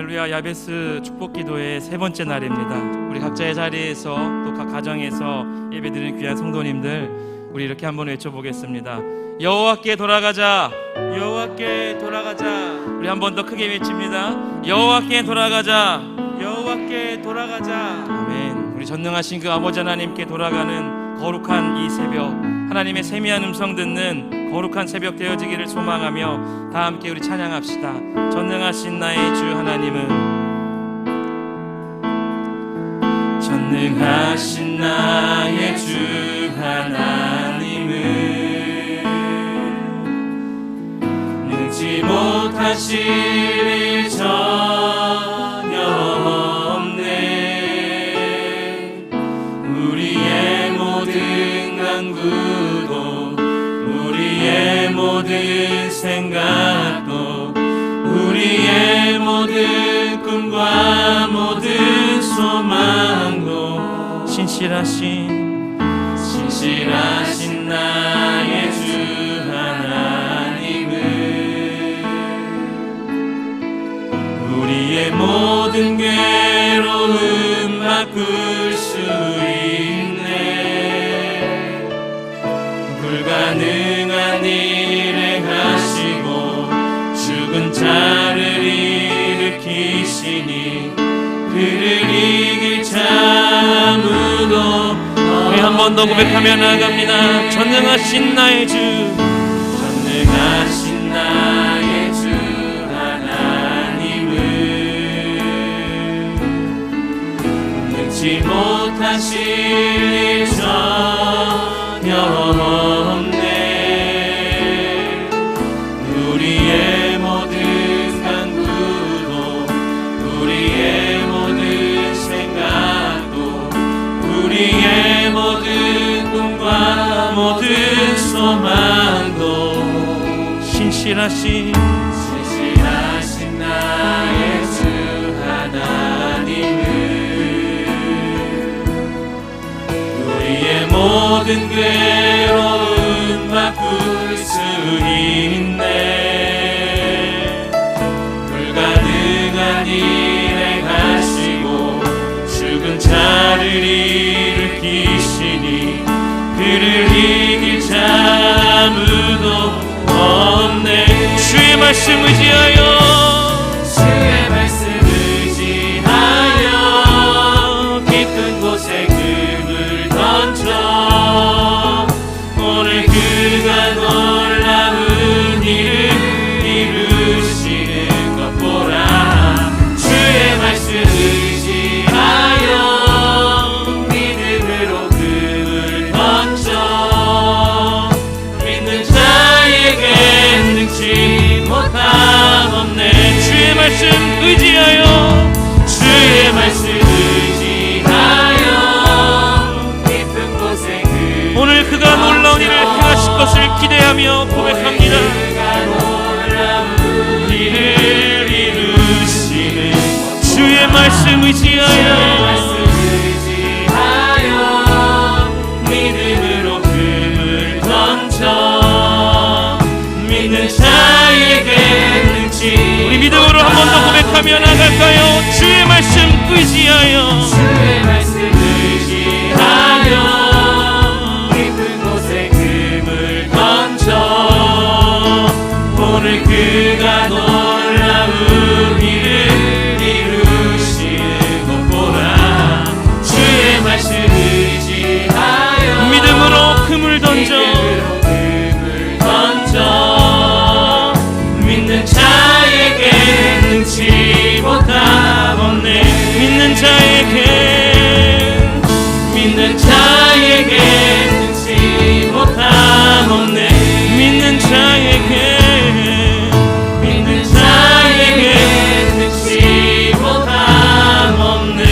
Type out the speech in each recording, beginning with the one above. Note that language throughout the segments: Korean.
할렐루야. 야베스 축복기도의 세 번째 날입니다. 우리 각자의 자리에서 또 각 가정에서 예배드리는 귀한 성도님들, 우리 이렇게 한번 외쳐보겠습니다. 여호와께 돌아가자, 여호와께 돌아가자. 우리 한 번 더 크게 외칩니다. 여호와께 돌아가자, 여호와께 돌아가자. 아멘. 우리 전능하신 그 아버지 하나님께 돌아가는 거룩한 이 새벽, 하나님의 세미한 음성 듣는 거룩한 새벽 되어지기를 소망하며 다 함께 우리 찬양합시다. 전능하신 나의 주 하나님은, 전능하신 나의 주 하나님은 능지 못하실 일 전혀 없네. 우리의 모든 간구도, 우리의 모든 생각도, 우리의 모든 꿈과 모든 소망도 신실하신 나의 주 하나님은 우리의 모든 괴로움 바꿀 수 있네. 불가능한 일을 하시고 죽은 자를 일으키시니 그를 이길 자 아무도. 우리 한 번 더 고백하며 나아갑니다. 전능하신 나의 주, 전능하신 나의 주 하나님은 능지 못하실 일 전혀 없네. 우리의 모든 간구도, 우리의 모든 생각도, 우리의 모든 꿈과 모든 소망도 신실하신 나의 주 하나님은 우리의 모든 괴로움 바꿀 수 있네. 불가능한 일을 하시고 죽은 자를 일으키시니 그를 이길 자 아무도 없네. 주의 말씀 의지하여, 주의 말씀 의지하여 깊은 곳에 금을 던져 오늘 그가 놀라운 일을 이루시는 것 보라. 주의 말씀 의지하여 믿음으로 금을 던져 믿는 자에게 능치 못함 없네. 주의 말씀 의지하여, 주의 말씀 의지하여 깊은 곳에 오늘 그가 놀라운 일을 행하실 것을 기대하며 고백합니다. 그가 놀라운 일을 이루시는 주의 말씀 의지하여, 믿음으로 금을 던져 믿는 자에게 능치. 우리 믿음으로 한 번 더 고백하며 나갈까요? 주의 말씀 의지하여, 주의 말씀 의지하여 깊은 곳에 금을 던져 오늘 그가 놀라운 일을 이루시는 것 보라. 주의 말씀 의지하여 믿음으로 금을 던져 믿는 자에게 능치 못함 없네. 믿는 자에게 능치 못함 없네. 믿는 자에게 능치 못함 없네.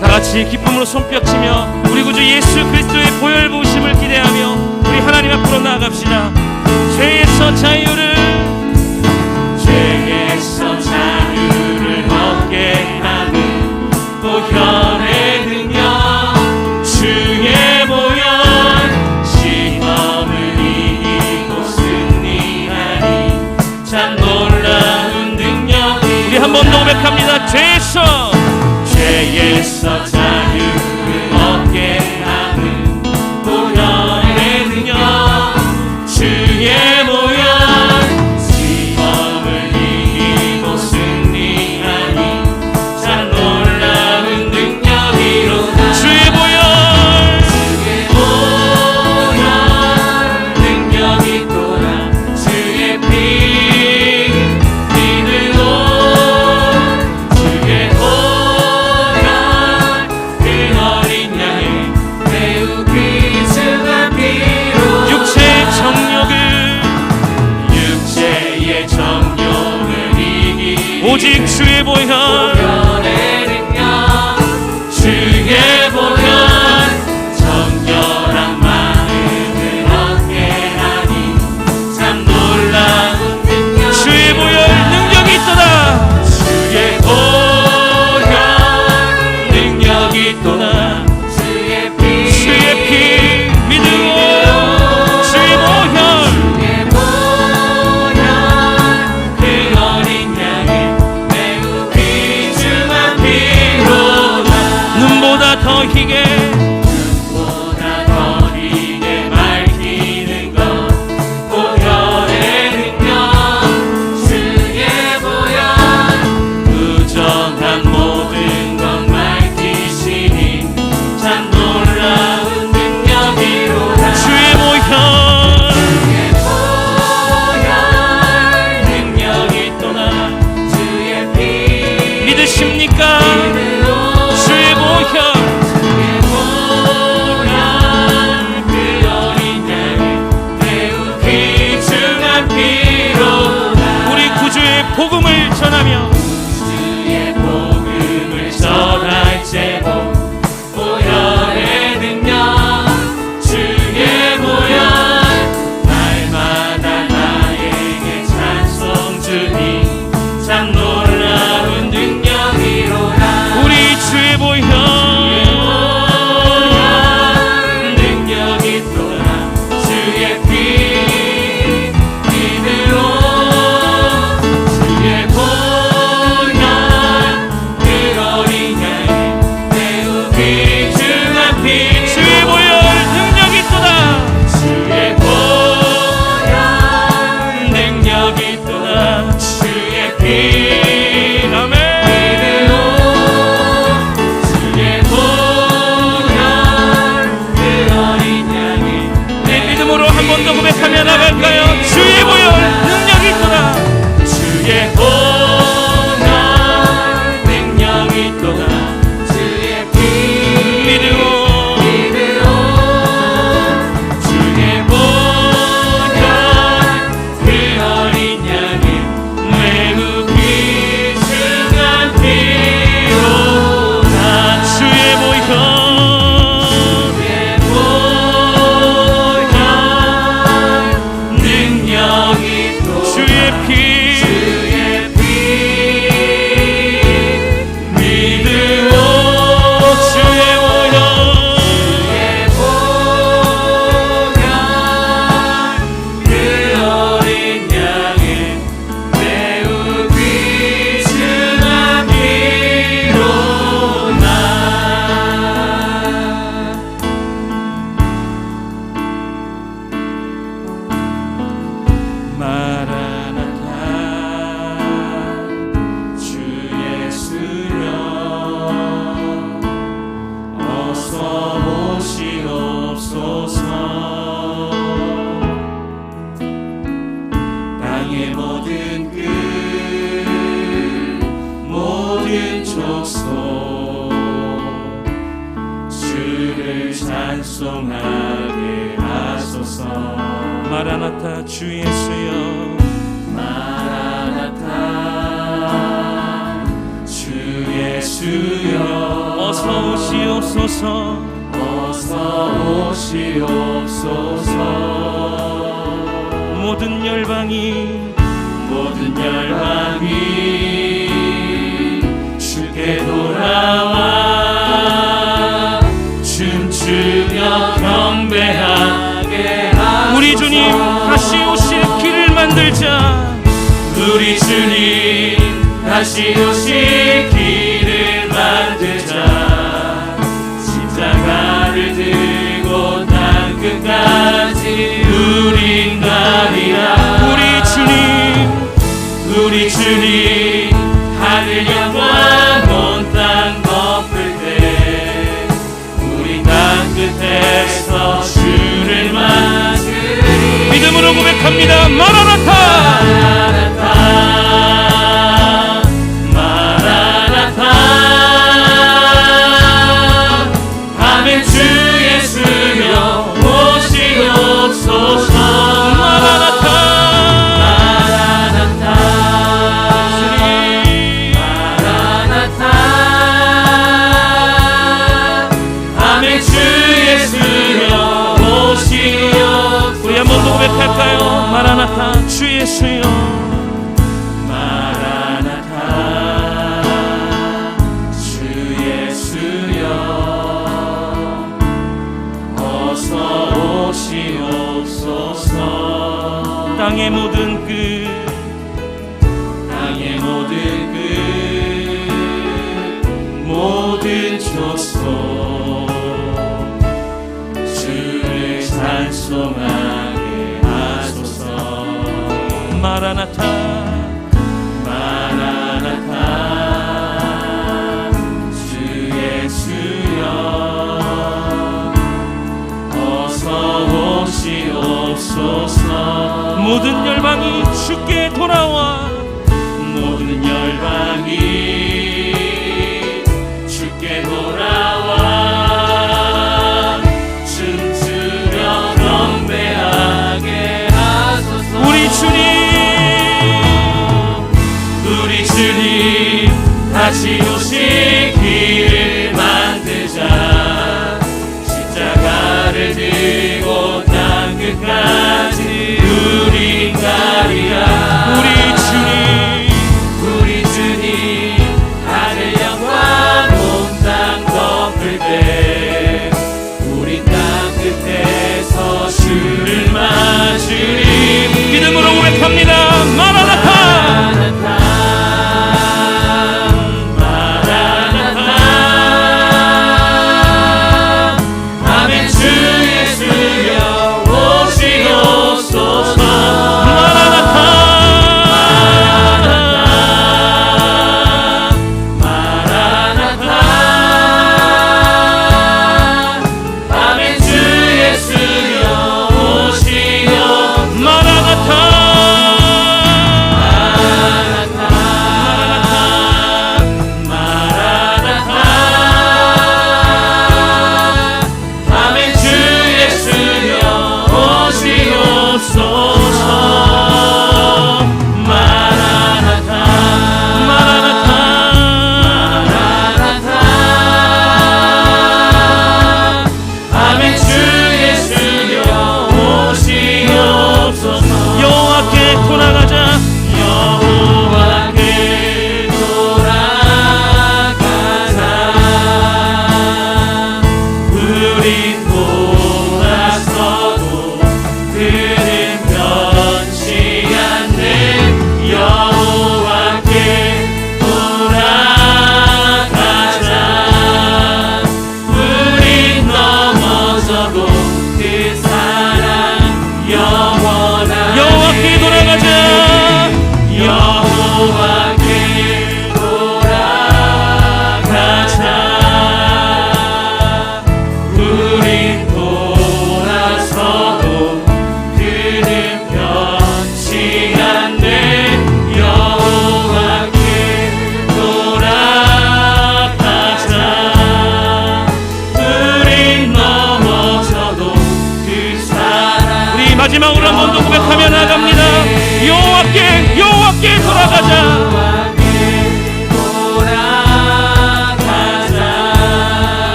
다 같이 기쁨으로 손뼉치며 우리 구주 예수 그리스도의 보혈 부으심을 기대하며 우리 하나님 앞으로 나아갑시다. 죄에서 자유를 얻게 하는 보혈의 능력, 주의 보혈 시험을 참 놀라운 능력. 우리 한 번 더 고백합니다. 죄에서 자유를 얻게 하는 보혈의 능력, 주의 보혈, 시험을 이기고 승리하니 참 놀라운 능력이로다. 주의 보혈, 능력이 또다. 주의 피 믿으로 주의 보혈, 그 어린 양의 매우 귀중한 피로 육체의 정욕을 이기 오직 주의 보혈의 능력, 주의 보혈 정결한 마음을 얻게 하니 참 놀라운 능력. 주의 보혈 능력이 있도다. 주의 보혈 능력이 있도다. 주의 피 믿으오. 주의 보혈, 그 어린 양의 매우 귀중한 피로다. 눈보다 더 희게 밝히는 것 보혈의 능력, 주의 보혈 부정한 모든 것 밝히시니 참 놀라운 능력이로다. 주의 보혈 능력이 또다. 주의 피 믿으십니까? 주의 보혈, 그 어린 양의 매우 귀중한 피로다. 우리 구주의 복음을 전하며 주의 복음을 전할제보 보혈의 능력, 주의 보혈 날마다 나에게 찬송 주니 참 놀라운 능력이로다. 우리 주의 보혈 능력이 또다. 주의 피 믿으로 주의 보혈, 그 어린 양의 매우 귀중한 피. 주의 보혈 능력이 또다. 주의 보혈 능력이 또다. 주의 피 아멘. 주의 보혈, 그 어린 양의 내 믿음으로 한 번 더 고백하며 나갈까요? 주의 보혈 능력이 또다. 주의 보혈 능력이 또다. 주의 피 믿으오. 주의 보혈, 그 어린 양의 매우 귀중한 피로다. 주의 보혈 능력이 또 주의 피 믿으오. 주의 보혈 그 어린 양의 매우 귀중한 피로다. 마라나타 주 예수여 어서 오시옵소서. 땅의 모든 끝 모든 족속 주를 찬송하게 하소서. 마라나타 주 예수여 마라나타 주 예수여 어서 오시옵소서. 어서 오시옵소서. 모든 열방이 주께 돌아와 춤추며 경배하게 하소서. 우리 주님 다시 오실 길을 만들자. 우리 주님 다시 오시기를 만들자. 십자가를 들고 땅 끝까지 우린 가리라. 우리 주님 하늘 영광 온 땅 덮을 때 우리 땅 끝에서 주를 맞으리. 믿음으로 고백합니다. 마라나타 마라나타 아멘. 주 예수여 오시옵소서. 마라나타 고백할까요? 마라나타 주 예수여. 마라나타 주 예수여 어서 오시옵소서. 땅의 모든 끝 모든 족속 주를 찬송하게 마라나타 마라나타 주 예수여 어서 오시옵소서. 모든 열방이 주께 돌아와. 모든 열방이 주께 돌아와. 춤추며 경배하게 하소서. 우리 주님 다시 오시기를 만들자. 십자가를 들고 땅 끝까지 우린 가리라.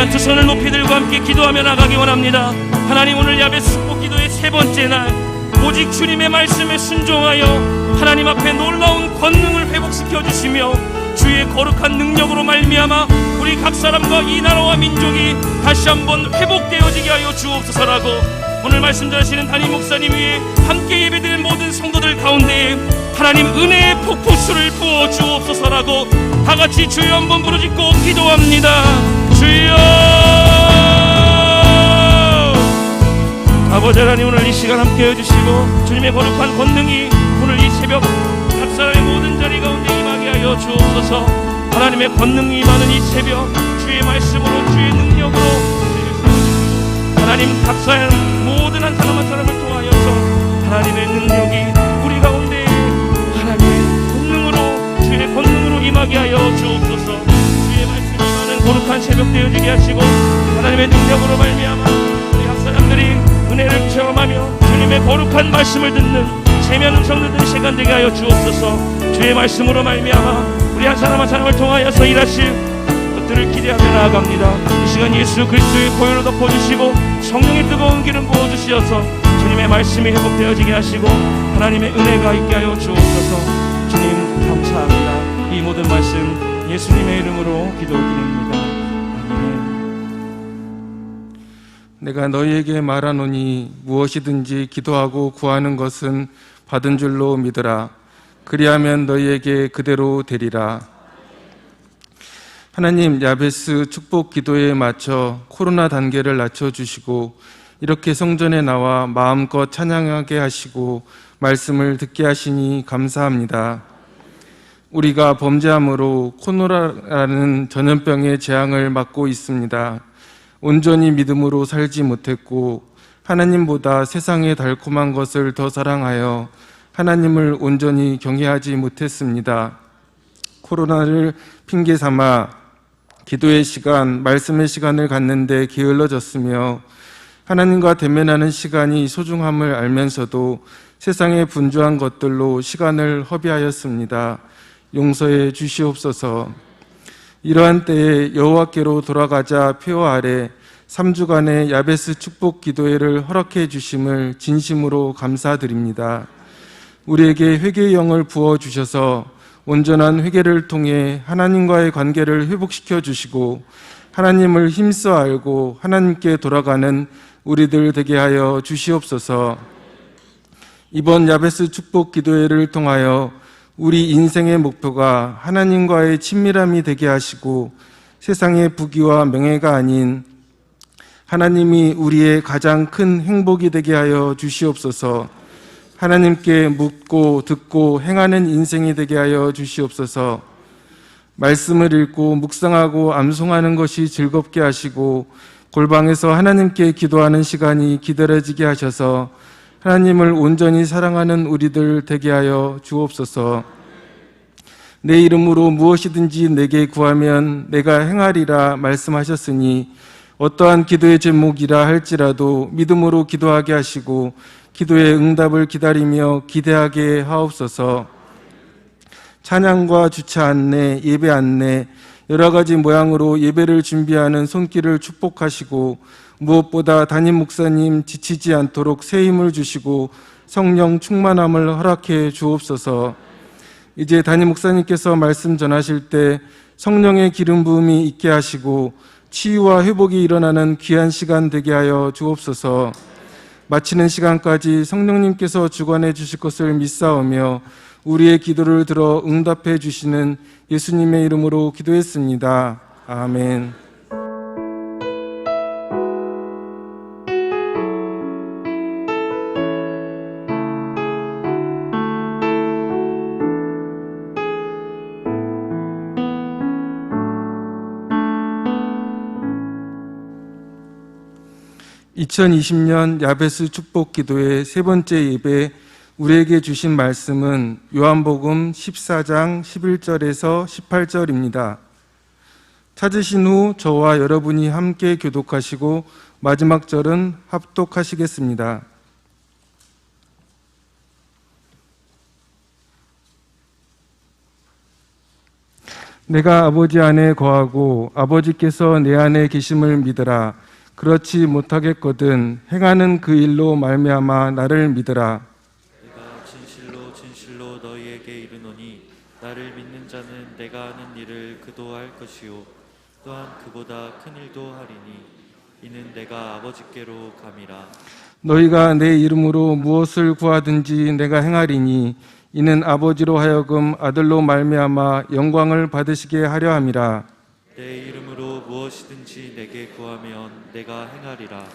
또한 두 손을 높이 들고 함께 기도하며 나가기 원합니다. 하나님, 오늘 야베스 축복 기도의 세 번째 날, 오직 주님의 말씀에 순종하여 하나님 앞에 놀라운 권능을 회복시켜 주시며 주의 거룩한 능력으로 말미암아 우리 각 사람과 이 나라와 민족이 다시 한번 회복되어지게 하여 주옵소서라고, 오늘 말씀 전하시는 담임 목사님 위에 함께 예배드린 모든 성도들 가운데에 하나님 은혜의 폭포수를 부어 주옵소서라고 다같이 주여 한번 부르짖고 기도합니다. 주여! 아버지 하나님, 오늘 이 시간 함께 해주시고 주님의 거룩한 권능이 오늘 이 새벽 각 사람의 모든 자리 가운데 임하게 하여 주옵소서. 하나님의 권능이 임하는 이 새벽 주의 말씀으로 주의 능력으로 하나님 각 사람 모든 한 사람 한 사람을 통하여서 하나님의 능력이 우리 가운데 하나님의 권능으로 주의 권능으로 임하게 하여 주옵소서. 주의 말씀이 임하는 거룩한 새벽 되어지게 하시고 하나님의 능력으로 말미암아 우리 각 사람들이 은혜를 체험하며 주님의 거룩한 말씀을 듣는 세면 음성 듣는 시간 되게 하여 주옵소서. 주의 말씀으로 말미암아 우리 한 사람 한 사람을 통하여서 일하실 것들을 기대하며 나아갑니다. 이 시간 예수 그리스도의 보혈로 덮어주시고 성령의 뜨거운 기름 부어주시어서 주님의 말씀이 회복되어지게 하시고 하나님의 은혜가 있게 하여 주옵소서. 주님 감사합니다. 이 모든 말씀 예수님의 이름으로 기도드립니다. 아멘. 내가 너희에게 말하노니 무엇이든지 기도하고 구하는 것은 받은 줄로 믿으라. 그리하면 너희에게 그대로 되리라. 하나님, 야베스 축복 기도에 맞춰 코로나 단계를 낮춰주시고 이렇게 성전에 나와 마음껏 찬양하게 하시고 말씀을 듣게 하시니 감사합니다. 우리가 범죄함으로 코로나라는 전염병의 재앙을 맞고 있습니다. 온전히 믿음으로 살지 못했고 하나님보다 세상의 달콤한 것을 더 사랑하여 하나님을 온전히 경외하지 못했습니다. 코로나를 핑계 삼아 기도의 시간, 말씀의 시간을 갖는데 게을러졌으며 하나님과 대면하는 시간이 소중함을 알면서도 세상의 분주한 것들로 시간을 허비하였습니다. 용서해 주시옵소서. 이러한 때에 여호와께로 돌아가자 표어 아래 3주간의 야베스 축복 기도회를 허락해 주심을 진심으로 감사드립니다. 우리에게 회개의 영을 부어주셔서 온전한 회개를 통해 하나님과의 관계를 회복시켜 주시고 하나님을 힘써 알고 하나님께 돌아가는 우리들 되게 하여 주시옵소서. 이번 야베스 축복 기도회를 통하여 우리 인생의 목표가 하나님과의 친밀함이 되게 하시고 세상의 부귀와 명예가 아닌 하나님이 우리의 가장 큰 행복이 되게 하여 주시옵소서. 하나님께 묻고 듣고 행하는 인생이 되게 하여 주시옵소서. 말씀을 읽고 묵상하고 암송하는 것이 즐겁게 하시고 골방에서 하나님께 기도하는 시간이 기다려지게 하셔서 하나님을 온전히 사랑하는 우리들 되게 하여 주옵소서. 내 이름으로 무엇이든지 내게 구하면 내가 행하리라 말씀하셨으니 어떠한 기도의 제목이라 할지라도 믿음으로 기도하게 하시고 기도의 응답을 기다리며 기대하게 하옵소서. 찬양과 주차 안내, 예배 안내, 여러 가지 모양으로 예배를 준비하는 손길을 축복하시고 무엇보다 담임 목사님 지치지 않도록 새 힘을 주시고 성령 충만함을 허락해 주옵소서. 이제 담임 목사님께서 말씀 전하실 때 성령의 기름 부음이 있게 하시고 치유와 회복이 일어나는 귀한 시간 되게 하여 주옵소서. 마치는 시간까지 성령님께서 주관해 주실 것을 믿사오며 우리의 기도를 들어 응답해 주시는 예수님의 이름으로 기도했습니다. 아멘. (2020년) 야베스 축복 기도의 세 번째 예배, 우리에게 주신 말씀은 요한복음 14장 11절에서 18절입니다. 찾으신 후 저와 여러분이 함께 교독하시고 마지막 절은 합독하시겠습니다. 내가 아버지 안에 거하고 아버지께서 내 안에 계심을 믿으라. 그렇지 못하겠거든 행하는 그 일로 말미암아 나를 믿으라. 내가 진실로 진실로 너희에게 이르노니 나를 믿는 자는 내가 하는 일을 그도 할 것이요 또한 그보다 큰 일도 하리니 이는 내가 아버지께로 감이라. 너희가 내 이름으로 무엇을 구하든지 내가 행하리니 이는 아버지로 하여금 아들로 말미암아 영광을 받으시게 하려 함이라. 내 이름으로 무엇이든지 내게 구하면 내가 행하리라.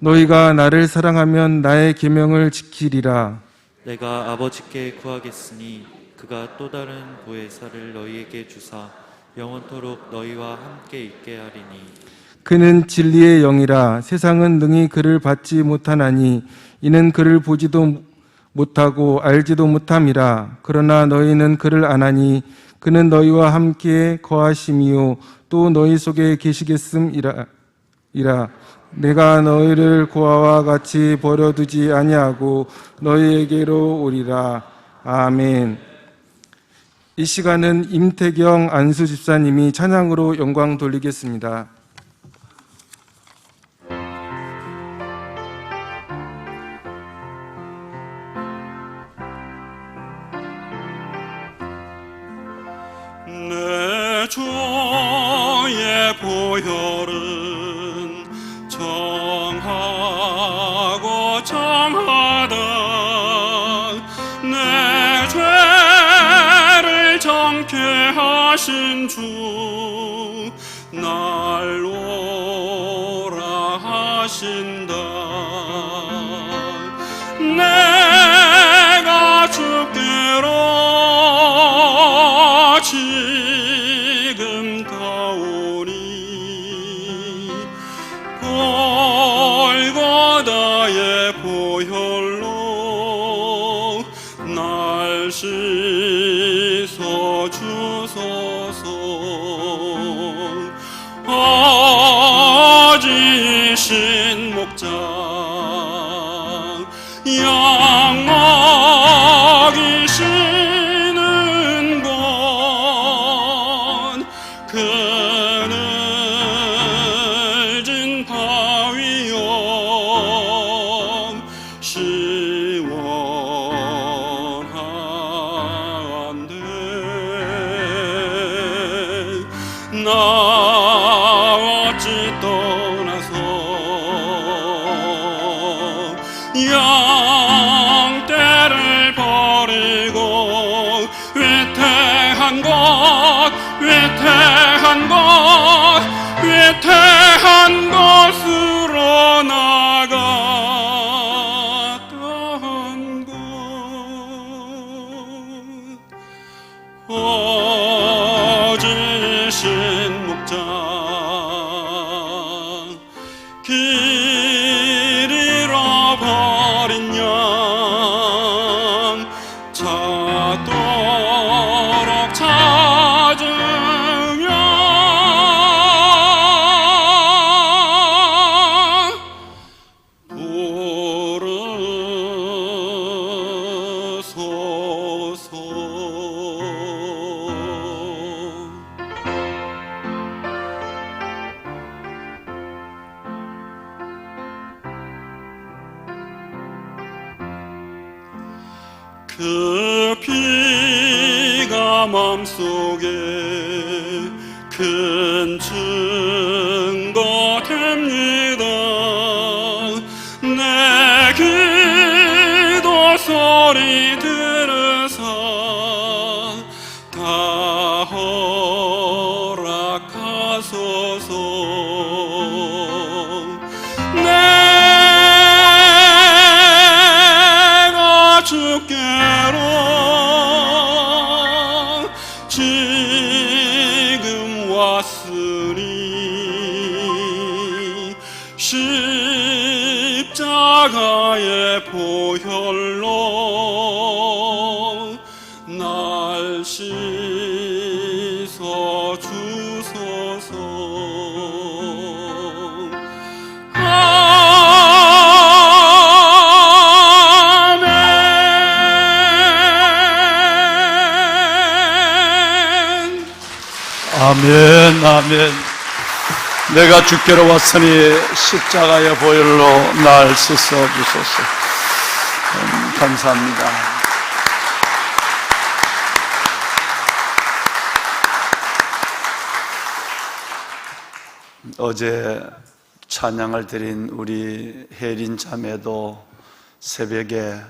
너희가 나를 사랑하면 나의 계명을 지키리라. 내가 아버지께 구하겠으니 그가 또 다른 보혜사를 너희에게 주사 영원토록 너희와 함께 있게 하리니 그는 진리의 영이라. 세상은 능히 그를 받지 못하나니 이는 그를 보지도 못하고 알지도 못함이라. 그러나 너희는 그를 아나니 그는 너희와 함께 거하심이요 또 너희 속에 계시겠음이라. 내가 너희를 고아와 같이 버려두지 아니하고 너희에게로 오리라. 아멘. 이 시간은 임태경 안수 집사님이 찬양으로 영광 돌리겠습니다. 내 주의 보혈은 정하고 정하다. 내 죄를 정케 하신 주 날 오라 하신다. 내가 주께로 지금 가오니 골고다의 보혈로 날 씻어 주소서. 어지신 목자 양 먹이시는 곳 그늘진 바위요 시원한데 나 어찌 떠나서 양떼를 버리고 위태한 곳 위태한 곳 위태한 곳으로 나갔던 곳 어지신 목자 길 잃어버린 양 찾도록 찾으며 부르소서. 그 피가 맘속에 큰 증거 됩니다. 내 기도 소리 들으사 다 허락하소서. 내가 주께로 지금 왔으니 십자가의 보혈로 날 씻어 주소서. 아멘. 아멘, 아멘. 내가 주께로 왔으니 십자가의 보혈로 날 씻어 주소서. 감사합니다. 어제 찬양을 드린 우리 혜린 자매도 새벽에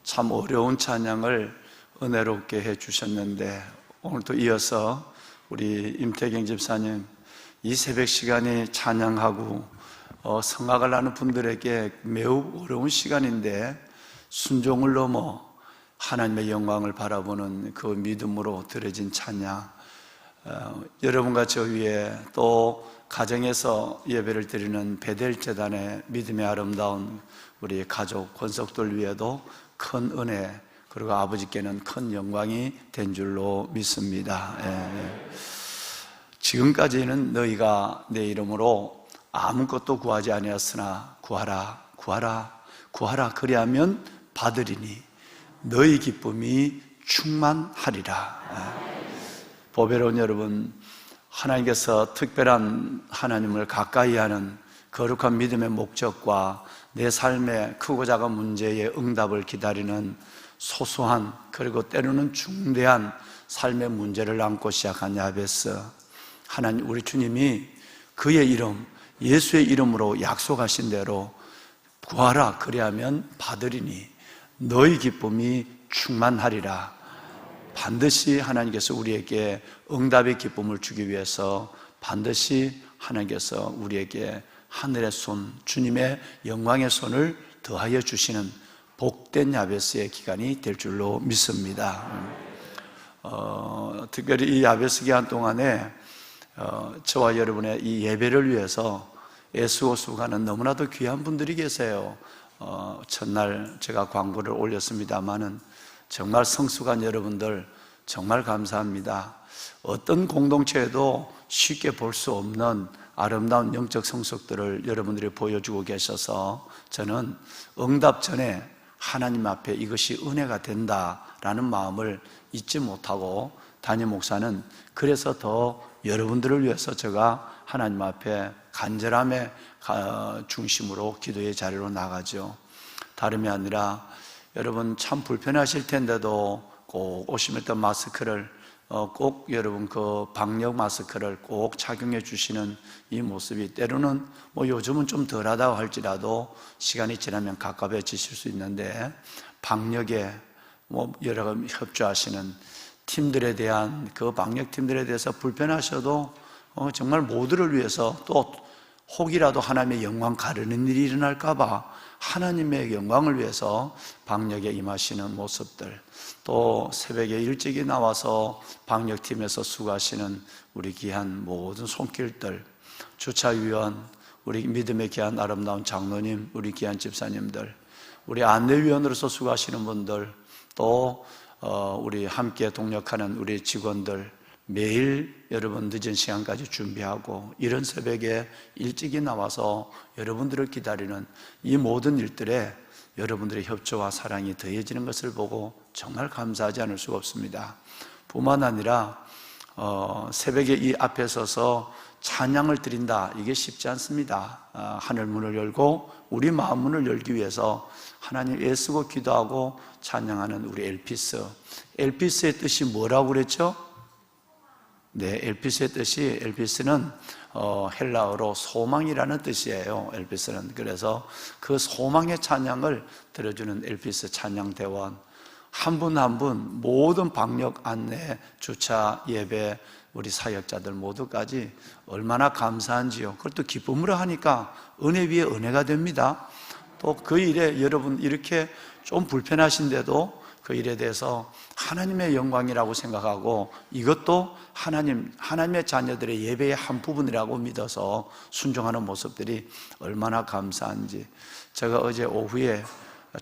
참 어려운 찬양을 은혜롭게 해주셨는데, 오늘도 이어서 우리 임태경 집사님, 이 새벽 시간이 찬양하고 성악을 하는 분들에게 매우 어려운 시간인데 순종을 넘어 하나님의 영광을 바라보는 그 믿음으로 드려진 찬양, 여러분과 저 위에 또 가정에서 예배를 드리는 베델 재단의 믿음의 아름다운 우리 가족 권속들 위에도 큰 은혜, 그리고 아버지께는 큰 영광이 된 줄로 믿습니다. 지금까지는 너희가 내 이름으로 아무것도 구하지 아니하였으나 구하라, 구하라, 구하라, 그리하면 받으리니 너희 기쁨이 충만하리라. 보배로운 여러분, 하나님께서 특별한 하나님을 가까이 하는 거룩한 믿음의 목적과 내 삶의 크고 작은 문제의 응답을 기다리는 소소한, 그리고 때로는 중대한 삶의 문제를 안고 시작한 야베스, 하나님 우리 주님이 그의 이름, 예수의 이름으로 약속하신 대로 구하라, 그리하면 받으리니 너희 기쁨이 충만하리라. 반드시 하나님께서 우리에게 응답의 기쁨을 주기 위해서 반드시 하나님께서 우리에게 하늘의 손, 주님의 영광의 손을 더하여 주시는 복된 야베스의 기간이 될 줄로 믿습니다. 특별히 이 야베스 기간 동안에 저와 여러분의 이 예배를 위해서 애쓰고 수고하는 너무나도 귀한 분들이 계세요. 첫날 제가 광고를 올렸습니다마는 정말 성숙한 여러분들 정말 감사합니다. 어떤 공동체에도 쉽게 볼 수 없는 아름다운 영적 성숙들을 여러분들이 보여주고 계셔서 저는 응답 전에 하나님 앞에 이것이 은혜가 된다라는 마음을 잊지 못하고, 담임 목사는 그래서 더 여러분들을 위해서 제가 하나님 앞에 간절함의 중심으로 기도의 자리로 나가죠. 다름이 아니라 여러분 참 불편하실 텐데도 꼭 오시면 또 마스크를 꼭 여러분 그 방역 마스크를 꼭 착용해 주시는 이 모습이, 때로는 뭐 요즘은 좀 덜하다고 할지라도 시간이 지나면 가까워지실 수 있는데, 방역에 뭐 여러 가지 협조하시는 팀들에 대한, 그 방역 팀들에 대해서 불편하셔도 정말 모두를 위해서, 또 혹이라도 하나님의 영광 가르는 일이 일어날까봐 하나님의 영광을 위해서 방역에 임하시는 모습들, 또 새벽에 일찍이 나와서 방역팀에서 수고하시는 우리 귀한 모든 손길들, 주차위원, 우리 믿음의 귀한 아름다운 장로님, 우리 귀한 집사님들, 우리 안내위원으로서 수고하시는 분들, 또 우리 함께 동력하는 우리 직원들, 매일 여러분 늦은 시간까지 준비하고 이런 새벽에 일찍이 나와서 여러분들을 기다리는 이 모든 일들에 여러분들의 협조와 사랑이 더해지는 것을 보고 정말 감사하지 않을 수가 없습니다. 뿐만 아니라 새벽에 이 앞에 서서 찬양을 드린다, 이게 쉽지 않습니다. 하늘 문을 열고 우리 마음 문을 열기 위해서 하나님 애쓰고 기도하고 찬양하는 우리 엘피스, 엘피스의 뜻이 뭐라고 그랬죠? 네, 엘피스의 뜻이, 엘피스는 헬라어로 소망이라는 뜻이에요. 엘피스는. 그래서 그 소망의 찬양을 들어주는 엘피스 찬양대원, 한 분 한 분 모든 방역 안내, 주차, 예배, 우리 사역자들 모두까지 얼마나 감사한지요. 그걸 또 기쁨으로 하니까 은혜 위에 은혜가 됩니다. 또 그 일에 여러분 이렇게 좀 불편하신데도 그 일에 대해서 하나님의 영광이라고 생각하고 이것도 하나님의 자녀들의 예배의 한 부분이라고 믿어서 순종하는 모습들이 얼마나 감사한지. 제가 어제 오후에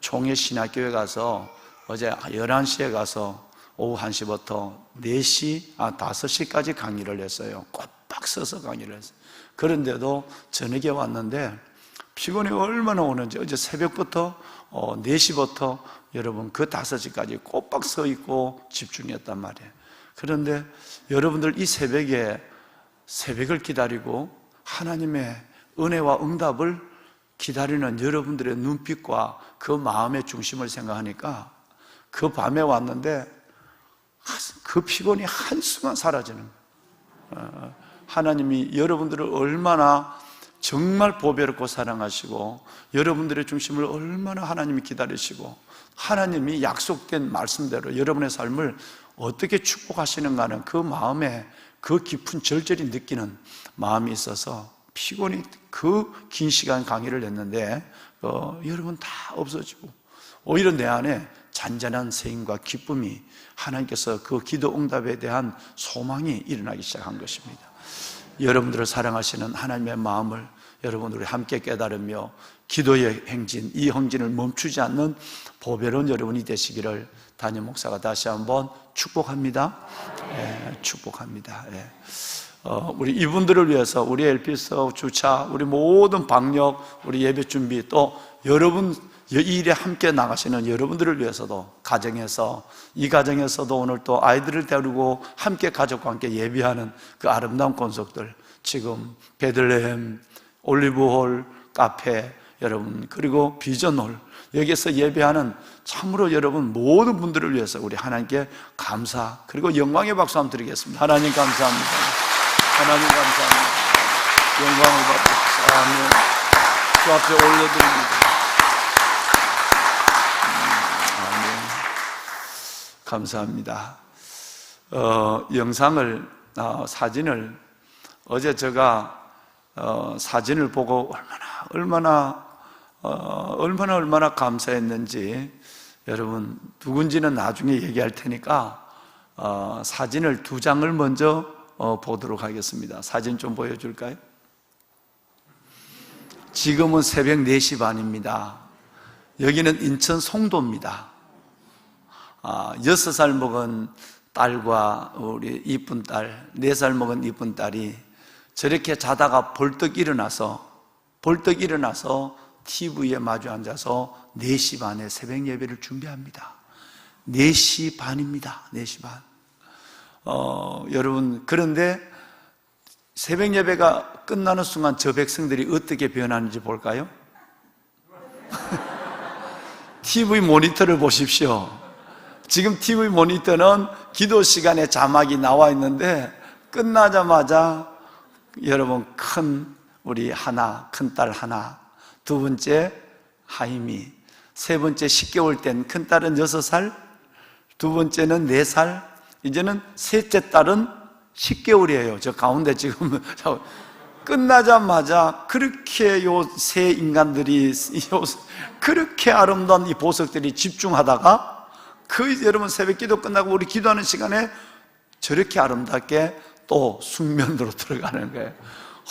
총회 신학교에 가서 어제 11시에 가서 오후 1시부터 5시까지 강의를 했어요. 꼬박 서서 강의를 했어요. 그런데도 저녁에 왔는데 피곤이 얼마나 오는지, 어제 새벽부터 4시부터 여러분 그 5시까지 꼬박 서 있고 집중했단 말이에요. 그런데 여러분들 이 새벽에 새벽을 기다리고 하나님의 은혜와 응답을 기다리는 여러분들의 눈빛과 그 마음의 중심을 생각하니까 그 밤에 왔는데 그 피곤이 한순간 사라지는 거예요. 하나님이 여러분들을 얼마나 정말 보배롭고 사랑하시고 여러분들의 중심을 얼마나 하나님이 기다리시고 하나님이 약속된 말씀대로 여러분의 삶을 어떻게 축복하시는가는 그 마음에 그 깊은 절절히 느끼는 마음이 있어서 피곤이 그 긴 시간 강의를 했는데 여러분 다 없어지고 오히려 내 안에 잔잔한 세임과 기쁨이 하나님께서 그 기도 응답에 대한 소망이 일어나기 시작한 것입니다. 여러분들을 사랑하시는 하나님의 마음을 여러분들이 함께 깨달으며 기도의 행진, 이 행진을 멈추지 않는 보배로운 여러분이 되시기를 담임 목사가 다시 한번 축복합니다. 축복합니다. 우리 이분들을 위해서 우리 엘피스 주차, 우리 모든 방역, 우리 예배 준비 또 여러분 이 일에 함께 나가시는 여러분들을 위해서도 가정에서 이 가정에서도 오늘 또 아이들을 데리고 함께 가족과 함께 예배하는 그 아름다운 권속들 지금 베들레헴, 올리브홀, 카페 여러분 그리고 비전홀 여기에서 예배하는 참으로 여러분 모든 분들을 위해서 우리 하나님께 감사 그리고 영광의 박수 한번 드리겠습니다. 하나님 감사합니다. 하나님 감사합니다. 영광을 받으시옵소서. 아멘. 주 앞에 올려드립니다. 감사합니다. 영상을 사진을 어제 제가 사진을 보고 얼마나 감사했는지 여러분 누군지는 나중에 얘기할 테니까 사진을 2장을 먼저 보도록 하겠습니다. 사진 좀 보여줄까요? 지금은 새벽 4시 반입니다. 여기는 인천 송도입니다. 6살 먹은 딸과 우리 이쁜 딸, 4살 먹은 이쁜 딸이 저렇게 자다가 벌떡 일어나서 TV에 마주 앉아서 4시 반에 새벽 예배를 준비합니다. 4시 반입니다. 4시 반. 여러분, 그런데 새벽 예배가 끝나는 순간 저 백성들이 어떻게 변하는지 볼까요? TV 모니터를 보십시오. 지금 TV 모니터는 기도 시간에 자막이 나와 있는데 끝나자마자 여러분 우리 하나, 큰딸 하나, 두 번째 하임이, 세 번째 10개월 된 큰딸은 6살, 두 번째는 4살, 이제는 셋째 딸은 10개월이에요. 저 가운데 지금 끝나자마자 그렇게 요 세 인간들이 그렇게 아름다운 이 보석들이 집중하다가 여러분 새벽 기도 끝나고 우리 기도하는 시간에 저렇게 아름답게 또 숙면으로 들어가는 거예요.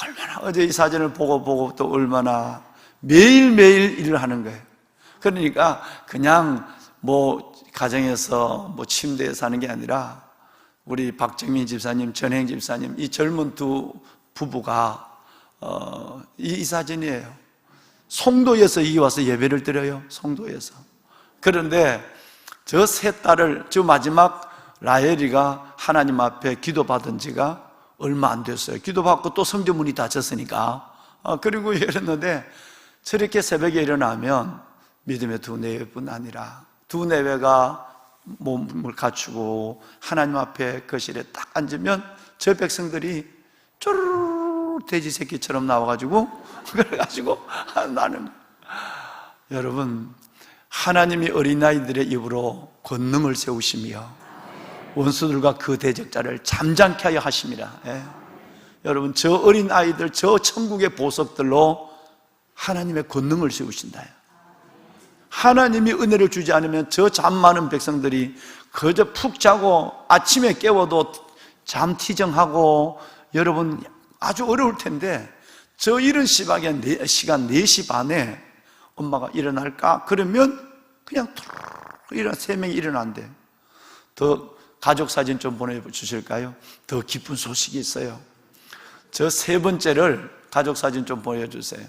얼마나 어제 이 사진을 보고 또 얼마나 매일매일 일을 하는 거예요. 그러니까 그냥 가정에서 침대에 사는 게 아니라 우리 박정민 집사님, 전행 집사님 이 젊은 두 부부가 이 사진이에요. 송도에서 이기 와서 예배를 드려요. 송도에서. 그런데 저 세 딸을 저 마지막 라헬이가 하나님 앞에 기도받은 지가 얼마 안 됐어요. 기도받고 또 성전문이 닫혔으니까. 그리고 이랬는데 저렇게 새벽에 일어나면 믿음의 두 내외뿐 아니라 두 내외가 몸을 갖추고 하나님 앞에 거실에 딱 앉으면 저 백성들이 쪼르르 돼지 새끼처럼 나와가지고 그래가지고 나는 여러분 하나님이 어린아이들의 입으로 권능을 세우시며 원수들과 그 대적자를 잠잠케 하여 하심이라. 여러분 저 어린아이들 저 천국의 보석들로 하나님의 권능을 세우신다. 하나님이 은혜를 주지 않으면 저 잠 많은 백성들이 그저 푹 자고 아침에 깨워도 잠티정하고 여러분 아주 어려울 텐데 저 이른 시간 4시 반에 엄마가 일어날까? 그러면 그냥 세 명이 일어난대. 더 가족 사진 좀 보내주실까요? 더 기쁜 소식이 있어요. 저 세 번째를 가족 사진 좀 보여주세요.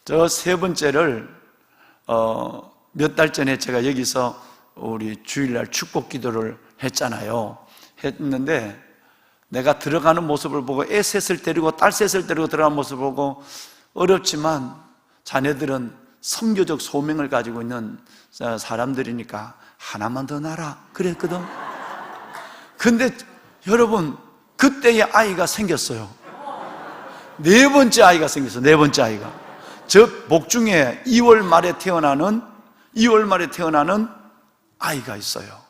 저 세 번째를 몇 달 전에 제가 여기서 우리 주일날 축복 기도를 했잖아요. 했는데 내가 들어가는 모습을 보고 애 셋을 데리고 딸 셋을 데리고 들어가는 모습을 보고 어렵지만 자네들은 선교적 소명을 가지고 있는 사람들이니까 하나만 더 낳아라 그랬거든. 근데 여러분 그때의 아이가 생겼어요. 네 번째 아이가 생겼어요. 네 번째 아이가 저 복중에 2월 말에 태어나는 아이가 있어요.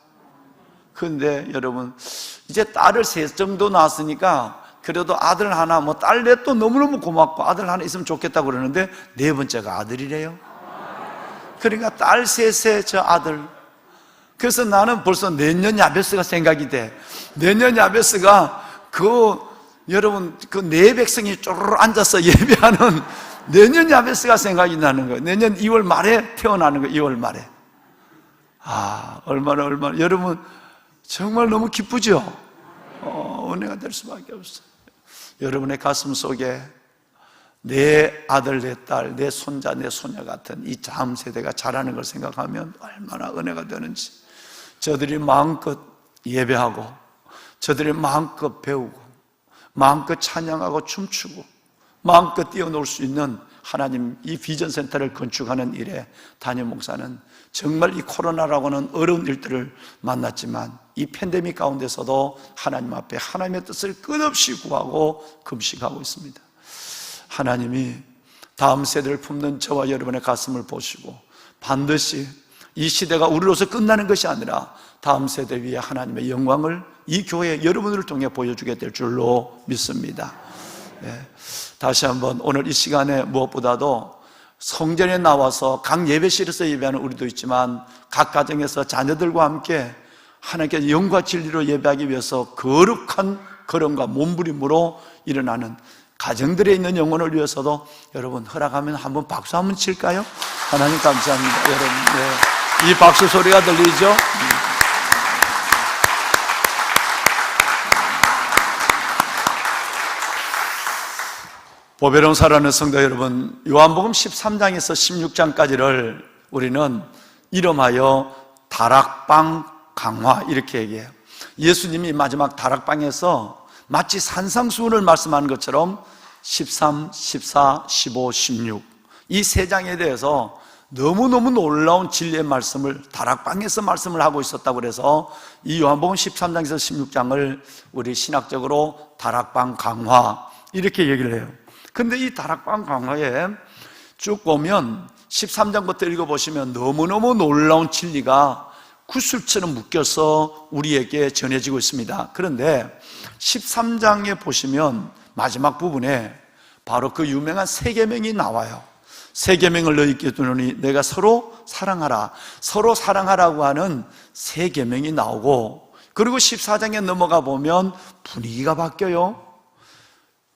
그런데 여러분 이제 딸을 셋 정도 낳았으니까 그래도 아들 하나 뭐 딸 넷도 너무너무 고맙고 아들 하나 있으면 좋겠다고 그러는데 네 번째가 아들이래요. 그러니까 딸 셋에 저 아들. 그래서 나는 벌써 내년 야베스가 생각이 돼. 내년 야베스가 여러분 그 네 백성이 쪼르르 앉아서 예배하는 내년 야베스가 생각이 나는 거예요. 내년 2월 말에 태어나는 거예요. 2월 말에. 얼마나 여러분 정말 너무 기쁘죠? 은혜가 될 수밖에 없어요. 여러분의 가슴 속에 내 아들, 내 딸, 내 손자, 내 소녀 같은 이 다음 세대가 자라는 걸 생각하면 얼마나 은혜가 되는지. 저들이 마음껏 예배하고 저들이 마음껏 배우고 마음껏 찬양하고 춤추고 마음껏 뛰어놀 수 있는 하나님 이 비전센터를 건축하는 일에 담임 목사는 정말 이 코로나라고는 어려운 일들을 만났지만 이 팬데믹 가운데서도 하나님 앞에 하나님의 뜻을 끝없이 구하고 금식하고 있습니다. 하나님이 다음 세대를 품는 저와 여러분의 가슴을 보시고 반드시 이 시대가 우리로서 끝나는 것이 아니라 다음 세대 위에 하나님의 영광을 이 교회 여러분을 통해 보여주게 될 줄로 믿습니다. 다시 한번 오늘 이 시간에 무엇보다도 성전에 나와서 각 예배실에서 예배하는 우리도 있지만 각 가정에서 자녀들과 함께 하나님께 영과 진리로 예배하기 위해서 거룩한 걸음과 몸부림으로 일어나는 가정들에 있는 영혼을 위해서도 여러분 허락하면 한번 박수 한번 칠까요? 하나님 감사합니다. 여러분 이 박수 소리가 들리죠? 보배로운 살아가는 성도 여러분, 요한복음 13장에서 16장까지를 우리는 이름하여 다락방 강화 이렇게 얘기해요. 예수님이 마지막 다락방에서 마치 산상수훈을 말씀하는 것처럼 13, 14, 15, 16 이 세 장에 대해서 너무너무 놀라운 진리의 말씀을 다락방에서 말씀을 하고 있었다고 그래서 이 요한복음 13장에서 16장을 우리 신학적으로 다락방 강화 이렇게 얘기를 해요. 근데 이 다락방 강화에 쭉 보면 13장부터 읽어보시면 너무너무 놀라운 진리가 구슬처럼 묶여서 우리에게 전해지고 있습니다. 그런데 13장에 보시면 마지막 부분에 바로 그 유명한 세 계명이 나와요. 세 계명을 너희에게 두노니 내가 서로 사랑하라. 서로 사랑하라고 하는 세 계명이 나오고 그리고 14장에 넘어가 보면 분위기가 바뀌어요.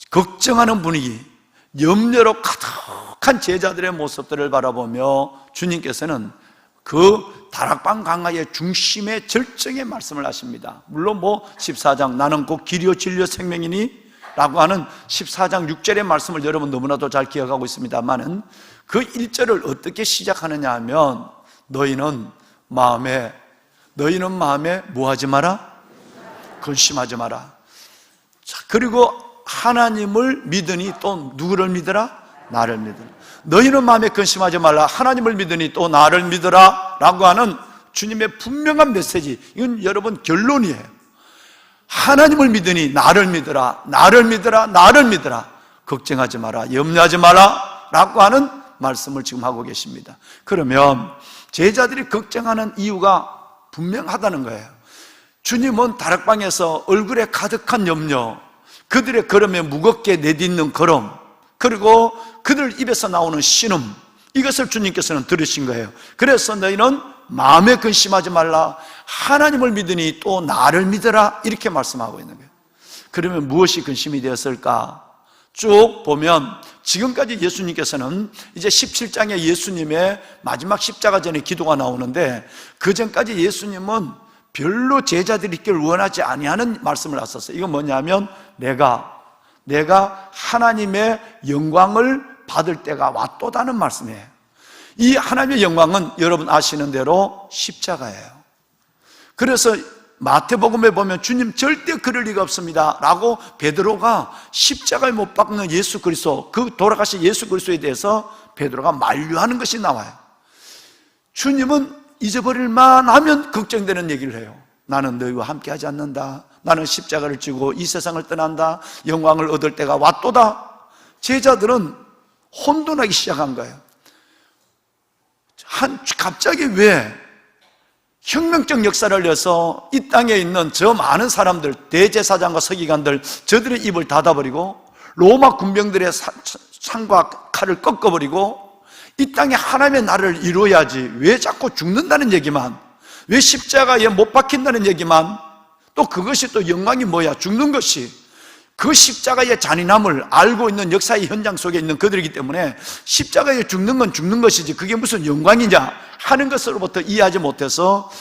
걱정하는 분위기, 염려로 가득한 제자들의 모습들을 바라보며 주님께서는 그 다락방 강화의 중심의 절정의 말씀을 하십니다. 물론 14장 나는 곧 길이요 진리요 생명이니 라고 하는 14장 6절의 말씀을 여러분 너무나도 잘 기억하고 있습니다만은 그 1절을 어떻게 시작하느냐 하면 너희는 마음에 뭐하지 마라? 근심하지 마라. 자, 그리고 하나님을 믿으니 또 누구를 믿으라? 나를 믿으라. 너희는 마음에 근심하지 말라. 하나님을 믿으니 또 나를 믿으라 라고 하는 주님의 분명한 메시지. 이건 여러분 결론이에요. 하나님을 믿으니 나를 믿으라. 나를 믿으라. 나를 믿으라. 걱정하지 마라. 염려하지 마라 라고 하는 말씀을 지금 하고 계십니다. 그러면 제자들이 걱정하는 이유가 분명하다는 거예요. 주님은 다락방에서 얼굴에 가득한 염려, 그들의 걸음에 무겁게 내딛는 걸음, 그리고 그들 입에서 나오는 신음, 이것을 주님께서는 들으신 거예요. 그래서 너희는 마음에 근심하지 말라. 하나님을 믿으니 또 나를 믿어라. 이렇게 말씀하고 있는 거예요. 그러면 무엇이 근심이 되었을까? 쭉 보면 지금까지 예수님께서는 이제 17장에 예수님의 마지막 십자가 전에 기도가 나오는데 그 전까지 예수님은 별로 제자들이 있기를 원하지 아니하는 말씀을 하셨어요. 이건 뭐냐면 내가 하나님의 영광을 받을 때가 왔도다는 말씀이에요. 이 하나님의 영광은 여러분 아시는 대로 십자가예요. 그래서 마태복음에 보면 주님 절대 그럴 리가 없습니다 라고 베드로가 십자가에 못 박는 예수 그리스도, 그 돌아가신 예수 그리스도에 대해서 베드로가 만류하는 것이 나와요. 주님은 잊어버릴 만하면 걱정되는 얘기를 해요. 나는 너희와 함께 하지 않는다. 나는 십자가를 지고 이 세상을 떠난다. 영광을 얻을 때가 왔도다. 제자들은 혼돈하기 시작한 거예요. 갑자기 왜 혁명적 역사를 내서 이 땅에 있는 저 많은 사람들, 대제사장과 서기관들, 저들의 입을 닫아버리고 로마 군병들의 창과 칼을 꺾어버리고 이 땅에 하나님의 나라를 이루어야지 왜 자꾸 죽는다는 얘기만, 왜 십자가에 못 박힌다는 얘기만, 또 그것이 또 영광이 뭐야? 죽는 것이. 그 십자가의 잔인함을 알고 있는 역사의 현장 속에 있는 그들이기 때문에 십자가에 죽는 건 죽는 것이지 그게 무슨 영광이냐 하는 것으로부터 이해하지 못해서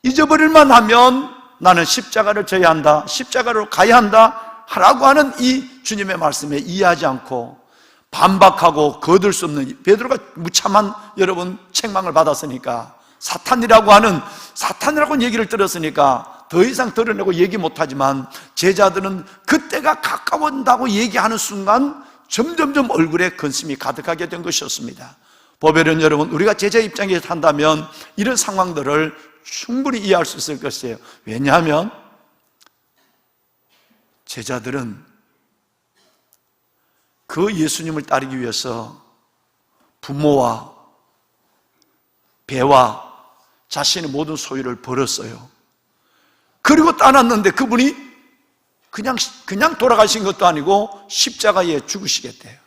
잊어버릴만 하면 나는 십자가를 져야 한다, 십자가로 가야 한다 라고 하는 이 주님의 말씀에 이해하지 않고 반박하고 거둘 수 없는 베드로가 무참한 여러분 책망을 받았으니까, 사탄이라고 얘기를 들었으니까 더 이상 드러내고 얘기 못하지만 제자들은 그때가 가까워진다고 얘기하는 순간 점점점 얼굴에 근심이 가득하게 된 것이었습니다. 보배는 여러분, 우리가 제자 입장에서 한다면 이런 상황들을 충분히 이해할 수 있을 것이에요. 왜냐하면 제자들은 그 예수님을 따르기 위해서 부모와 배와 자신의 모든 소유를 벌었어요. 그리고 떠났는데 그분이 그냥 돌아가신 것도 아니고 십자가에 죽으시겠대요.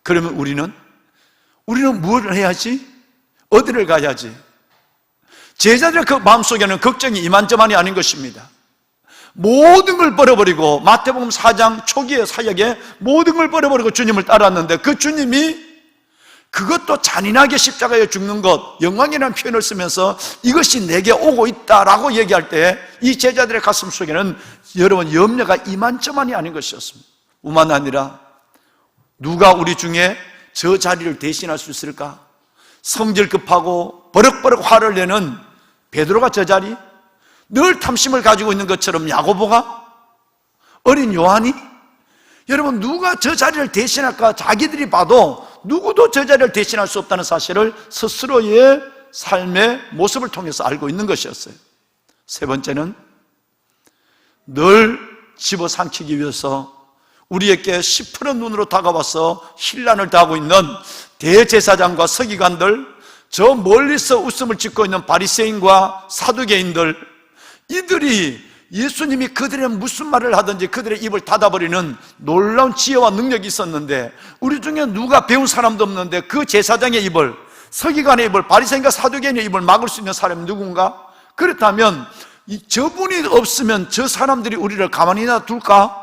그러면 우리는 무엇을 해야지? 어디를 가야지? 제자들의 그 마음속에는 걱정이 이만저만이 아닌 것입니다. 모든 걸 버려버리고 마태복음 4장 초기의 사역에 모든 걸 버려버리고 주님을 따랐는데 그 주님이 그것도 잔인하게 십자가에 죽는 것, 영광이라는 표현을 쓰면서 이것이 내게 오고 있다라고 얘기할 때 이 제자들의 가슴 속에는 여러분 염려가 이만저만이 아닌 것이었습니다. 뿐만 아니라 누가 우리 중에 저 자리를 대신할 수 있을까? 성질 급하고 버럭버럭 화를 내는 베드로가 저 자리? 늘 탐심을 가지고 있는 것처럼 야고보가? 어린 요한이? 여러분 누가 저 자리를 대신할까? 자기들이 봐도 누구도 저 자리를 대신할 수 없다는 사실을 스스로의 삶의 모습을 통해서 알고 있는 것이었어요. 세 번째는 늘 집어삼키기 위해서 우리에게 시퍼런 눈으로 다가와서 혼란을 당하고 있는 대제사장과 서기관들, 저 멀리서 웃음을 짓고 있는 바리새인과 사두개인들, 이들이 예수님이 그들의 무슨 말을 하든지 그들의 입을 닫아버리는 놀라운 지혜와 능력이 있었는데 우리 중에 누가 배운 사람도 없는데 그 제사장의 입을, 서기관의 입을, 바리새인과 사두개인의 입을 막을 수 있는 사람이 누군가? 그렇다면 저분이 없으면 저 사람들이 우리를 가만히 놔둘까?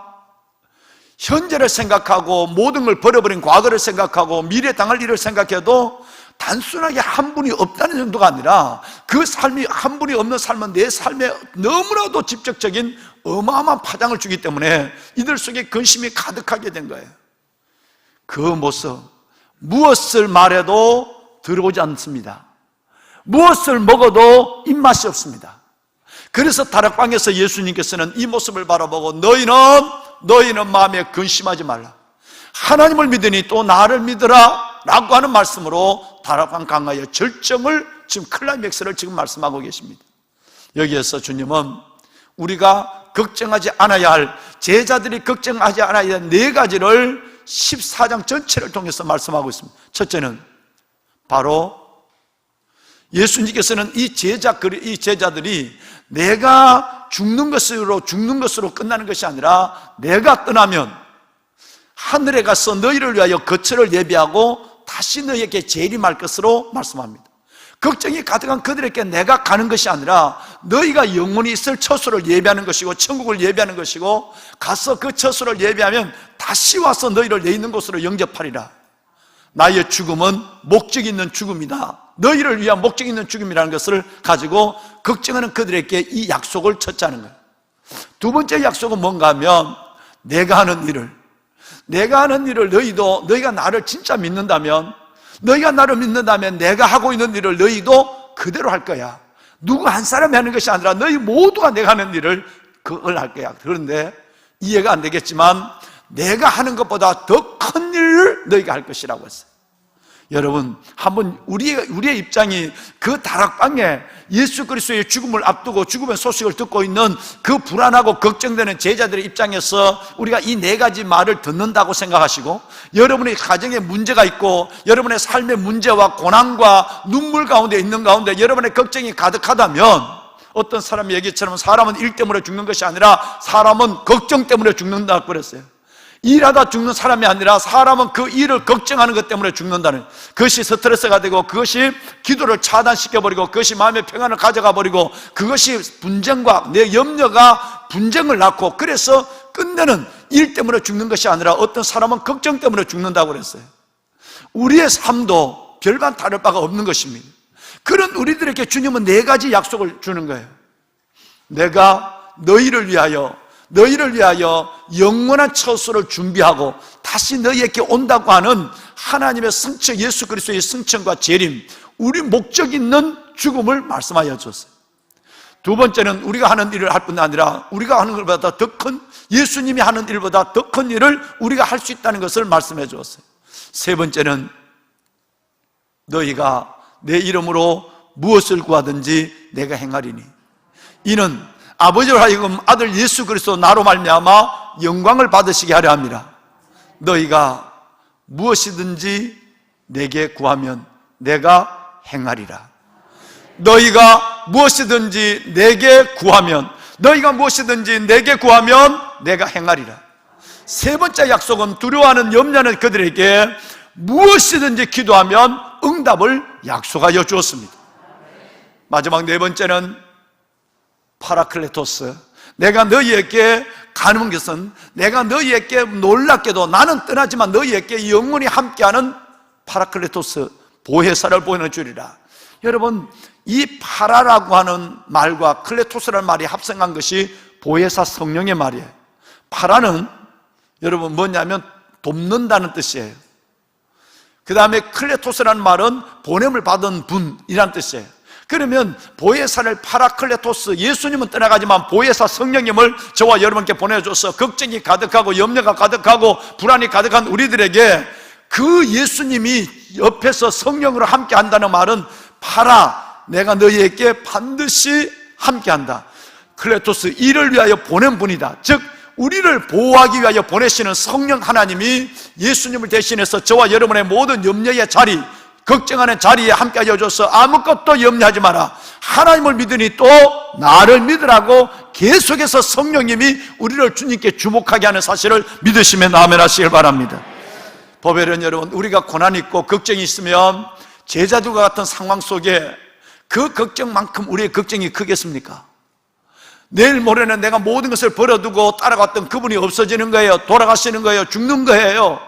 현재를 생각하고 모든 걸 버려버린 과거를 생각하고 미래 당할 일을 생각해도 단순하게 한 분이 없다는 정도가 아니라 그 삶이 한 분이 없는 삶은 내 삶에 너무나도 직접적인 어마어마한 파장을 주기 때문에 이들 속에 근심이 가득하게 된 거예요. 그 모습, 무엇을 말해도 들어오지 않습니다. 무엇을 먹어도 입맛이 없습니다. 그래서 다락방에서 예수님께서는 이 모습을 바라보고 너희는 마음에 근심하지 말라. 하나님을 믿으니 또 나를 믿으라 라고 하는 말씀으로 다락방 강가의 절정을 지금 클라이맥스를 지금 말씀하고 계십니다. 여기에서 주님은 우리가 걱정하지 않아야 할, 제자들이 걱정하지 않아야 할 네 가지를 14장 전체를 통해서 말씀하고 있습니다. 첫째는 바로 예수님께서는 이 제자들이 내가 죽는 것으로 끝나는 것이 아니라 내가 떠나면 하늘에 가서 너희를 위하여 거처를 예비하고 다시 너희에게 재림할 것으로 말씀합니다. 걱정이 가득한 그들에게 내가 가는 것이 아니라 너희가 영원히 있을 처소를 예비하는 것이고 천국을 예비하는 것이고 가서 그 처소를 예비하면 다시 와서 너희를 내 있는 곳으로 영접하리라. 나의 죽음은 목적 있는 죽음이다. 너희를 위한 목적 있는 죽음이라는 것을 가지고 걱정하는 그들에게 이 약속을 첫째하는 거예요. 두 번째 약속은 뭔가 하면 내가 하는 일을 너희가 나를 진짜 믿는다면 내가 하고 있는 일을 너희도 그대로 할 거야. 누구 한 사람이 하는 것이 아니라 너희 모두가 내가 하는 일을 그걸 할 거야. 그런데 이해가 안 되겠지만 내가 하는 것보다 더 큰 일을 너희가 할 것이라고 했어요. 여러분, 한번 우리의 입장이 그 다락방에 예수 그리스도의 죽음을 앞두고 죽음의 소식을 듣고 있는 그 불안하고 걱정되는 제자들의 입장에서 우리가 이 네 가지 말을 듣는다고 생각하시고, 여러분의 가정에 문제가 있고 여러분의 삶의 문제와 고난과 눈물 가운데 있는 가운데 여러분의 걱정이 가득하다면, 어떤 사람 얘기처럼 사람은 일 때문에 죽는 것이 아니라 사람은 걱정 때문에 죽는다고 그랬어요. 일하다 죽는 사람이 아니라 사람은 그 일을 걱정하는 것 때문에 죽는다는, 그것이 스트레스가 되고 그것이 기도를 차단시켜버리고 그것이 마음의 평안을 가져가 버리고 그것이 분쟁과 내 염려가 분쟁을 낳고, 그래서 끝내는 일 때문에 죽는 것이 아니라 어떤 사람은 걱정 때문에 죽는다고 그랬어요. 우리의 삶도 별반 다를 바가 없는 것입니다. 그런 우리들에게 주님은 네 가지 약속을 주는 거예요. 내가 너희를 위하여 영원한 처소를 준비하고 다시 너희에게 온다고 하는 하나님의 승천, 예수 그리스도의 승천과 재림, 우리 목적 있는 죽음을 말씀하여 주었어요. 두 번째는 우리가 하는 일을 할 뿐 아니라 우리가 하는 것보다 더 큰, 예수님이 하는 일보다 더 큰 일을 우리가 할 수 있다는 것을 말씀해 주었어요. 세 번째는 너희가 내 이름으로 무엇을 구하든지 내가 행하리니, 이는 아버지로 하여금 아들 예수 그리스도 나로 말미암아 영광을 받으시게 하려 합니다. 너희가 무엇이든지 내게 구하면 내가 행하리라. 너희가 무엇이든지 내게 구하면 내가 행하리라. 세 번째 약속은 두려워하는 염려하는 그들에게 무엇이든지 기도하면 응답을 약속하여 주었습니다. 마지막 네 번째는 파라클레토스, 내가 너희에게 가는 것은 내가 너희에게 놀랍게도 나는 떠나지만 너희에게 영원히 함께하는 파라클레토스, 보혜사를 보내주리라. 여러분, 이 파라라고 하는 말과 클레토스라는 말이 합성한 것이 보혜사 성령의 말이에요. 파라는 여러분 뭐냐면 돕는다는 뜻이에요. 그 다음에 클레토스라는 말은 보냄을 받은 분이라는 뜻이에요. 그러면 보혜사를 파라클레토스, 예수님은 떠나가지만 보혜사 성령님을 저와 여러분께 보내줘서 걱정이 가득하고 염려가 가득하고 불안이 가득한 우리들에게 그 예수님이 옆에서 성령으로 함께 한다는 말은 파라, 내가 너희에게 반드시 함께 한다. 클레토스, 이를 위하여 보낸 분이다. 즉 우리를 보호하기 위하여 보내시는 성령 하나님이 예수님을 대신해서 저와 여러분의 모든 염려의 자리, 걱정하는 자리에 함께 하여줘서 아무것도 염려하지 마라, 하나님을 믿으니 또 나를 믿으라고 계속해서 성령님이 우리를 주님께 주목하게 하는 사실을 믿으시면 아멘 하시길 바랍니다. 보배는 여러분, 우리가 고난이 있고 걱정이 있으면 제자들과 같은 상황 속에 그 걱정만큼 우리의 걱정이 크겠습니까? 내일 모레는 내가 모든 것을 버려두고 따라갔던 그분이 없어지는 거예요. 돌아가시는 거예요. 죽는 거예요.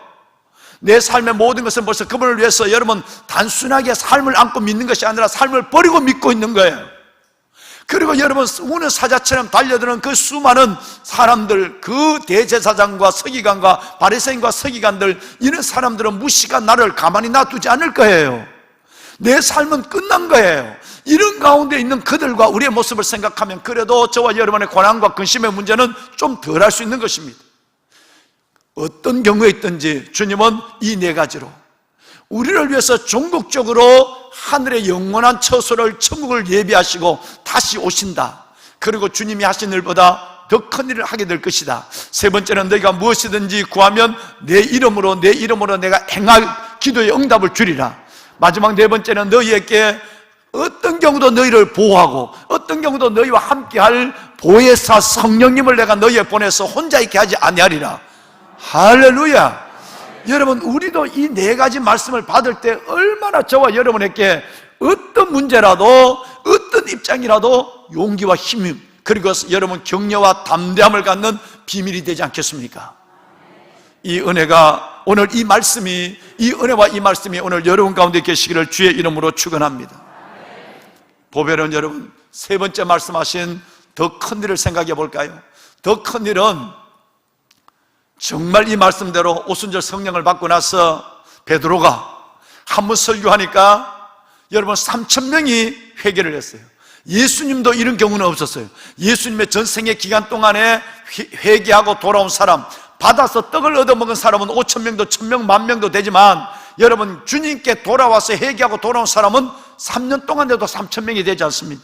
내 삶의 모든 것은 벌써 그분을 위해서 여러분 단순하게 삶을 안고 믿는 것이 아니라 삶을 버리고 믿고 있는 거예요. 그리고 여러분 우는 사자처럼 달려드는 그 수많은 사람들, 그 대제사장과 서기관과 바리새인과 서기관들, 이런 사람들은 무시가 나를 가만히 놔두지 않을 거예요. 내 삶은 끝난 거예요. 이런 가운데 있는 그들과 우리의 모습을 생각하면 그래도 저와 여러분의 고난과 근심의 문제는 좀 덜 할 수 있는 것입니다. 어떤 경우에 있든지 주님은 이 네 가지로 우리를 위해서 종국적으로 하늘의 영원한 처소를, 천국을 예비하시고 다시 오신다. 그리고 주님이 하신 일보다 더 큰 일을 하게 될 것이다. 세 번째는 너희가 무엇이든지 구하면 내 이름으로 내가 행할 기도의 응답을 주리라. 마지막 네 번째는 너희에게 어떤 경우도 너희를 보호하고 어떤 경우도 너희와 함께할 보혜사 성령님을 내가 너희에 보내서 혼자 있게 하지 아니하리라. 할렐루야. 여러분, 우리도 이 네 가지 말씀을 받을 때 얼마나 저와 여러분에게 어떤 문제라도 어떤 입장이라도 용기와 힘, 그리고 여러분 격려와 담대함을 갖는 비밀이 되지 않겠습니까? 이 은혜가 오늘 이 은혜와 이 말씀이 오늘 여러분 가운데 계시기를 주의 이름으로 축원합니다. 보배는 여러분, 세 번째 말씀하신 더 큰 일을 생각해 볼까요? 더 큰 일은 정말 이 말씀대로 오순절 성령을 받고 나서 베드로가 한 번 설교하니까 여러분 3,000명이 회개를 했어요. 예수님도 이런 경우는 없었어요. 예수님의 전생의 기간 동안에 회개하고 돌아온 사람, 받아서 떡을 얻어먹은 사람은 5,000명도 1,000명, 10,000명도 되지만 여러분 주님께 돌아와서 회개하고 돌아온 사람은 3년 동안 돼도 3,000명이 되지 않습니다.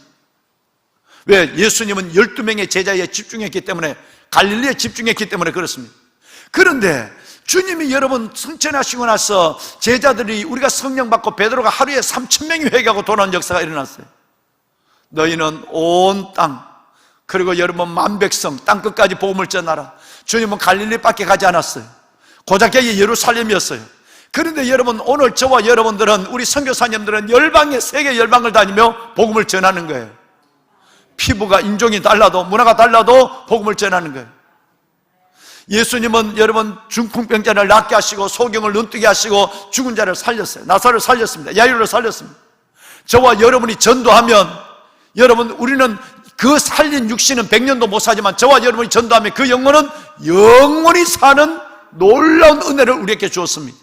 왜? 예수님은 12명의 제자에 집중했기 때문에, 갈릴리에 집중했기 때문에 그렇습니다. 그런데 주님이 여러분 승천하시고 나서 제자들이 우리가 성령 받고 베드로가 하루에 3,000명이 회개하고 돌아온 역사가 일어났어요. 너희는 온 땅, 그리고 여러분 만백성 땅끝까지 복음을 전하라. 주님은 갈릴리밖에 가지 않았어요. 고작하게 예루살렘이었어요. 그런데 여러분 오늘 저와 여러분들은, 우리 선교사님들은 열방에, 세계 열방을 다니며 복음을 전하는 거예요. 피부가, 인종이 달라도, 문화가 달라도 복음을 전하는 거예요. 예수님은 여러분 중풍병자를 낫게 하시고 소경을 눈뜨게 하시고 죽은 자를 살렸어요. 나사로를 살렸습니다. 야이로를 살렸습니다. 저와 여러분이 전도하면, 여러분 우리는 그 살린 육신은 100년도 못 사지만 저와 여러분이 전도하면 그 영혼은 영원히 사는 놀라운 은혜를 우리에게 주었습니다.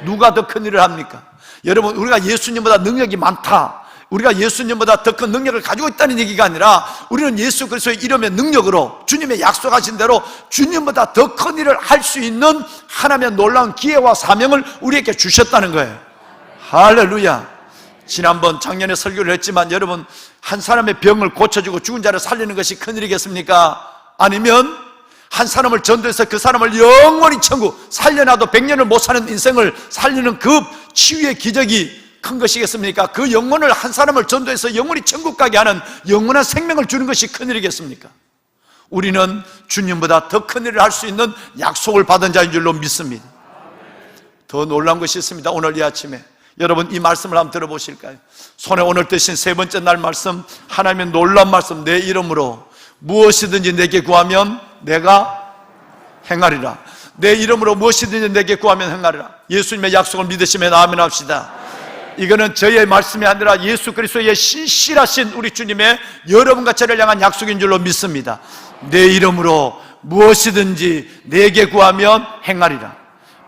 누가 더 큰 일을 합니까? 여러분 우리가 예수님보다 능력이 많다, 우리가 예수님보다 더 큰 능력을 가지고 있다는 얘기가 아니라, 우리는 예수 그리스도의 이름의 능력으로 주님의 약속하신 대로 주님보다 더 큰 일을 할 수 있는 하나님의 놀라운 기회와 사명을 우리에게 주셨다는 거예요. 할렐루야. 지난번 작년에 설교를 했지만 여러분, 한 사람의 병을 고쳐주고 죽은 자를 살리는 것이 큰일이겠습니까? 아니면 한 사람을 전도해서 그 사람을 영원히 천국, 살려놔도 100년을 못 사는 인생을 살리는 그 치유의 기적이 큰 것이겠습니까? 그 영혼을, 한 사람을 전도해서 영원히 천국 가게 하는 영원한 생명을 주는 것이 큰일이겠습니까? 우리는 주님보다 더 큰 일을 할 수 있는 약속을 받은 자인 줄로 믿습니다. 더 놀라운 것이 있습니다. 오늘 이 아침에 여러분 이 말씀을 한번 들어보실까요? 손에 오늘 드신 세 번째 날 말씀, 하나님의 놀라운 말씀, 내 이름으로 무엇이든지 내게 구하면 내가 행하리라. 내 이름으로 무엇이든지 내게 구하면 행하리라. 예수님의 약속을 믿으시면 아멘 합시다. 이거는 저의 말씀이 아니라 예수 그리스도의 신실하신 우리 주님의 여러분과 저를 향한 약속인 줄로 믿습니다. 내 이름으로 무엇이든지 내게 구하면 행하리라.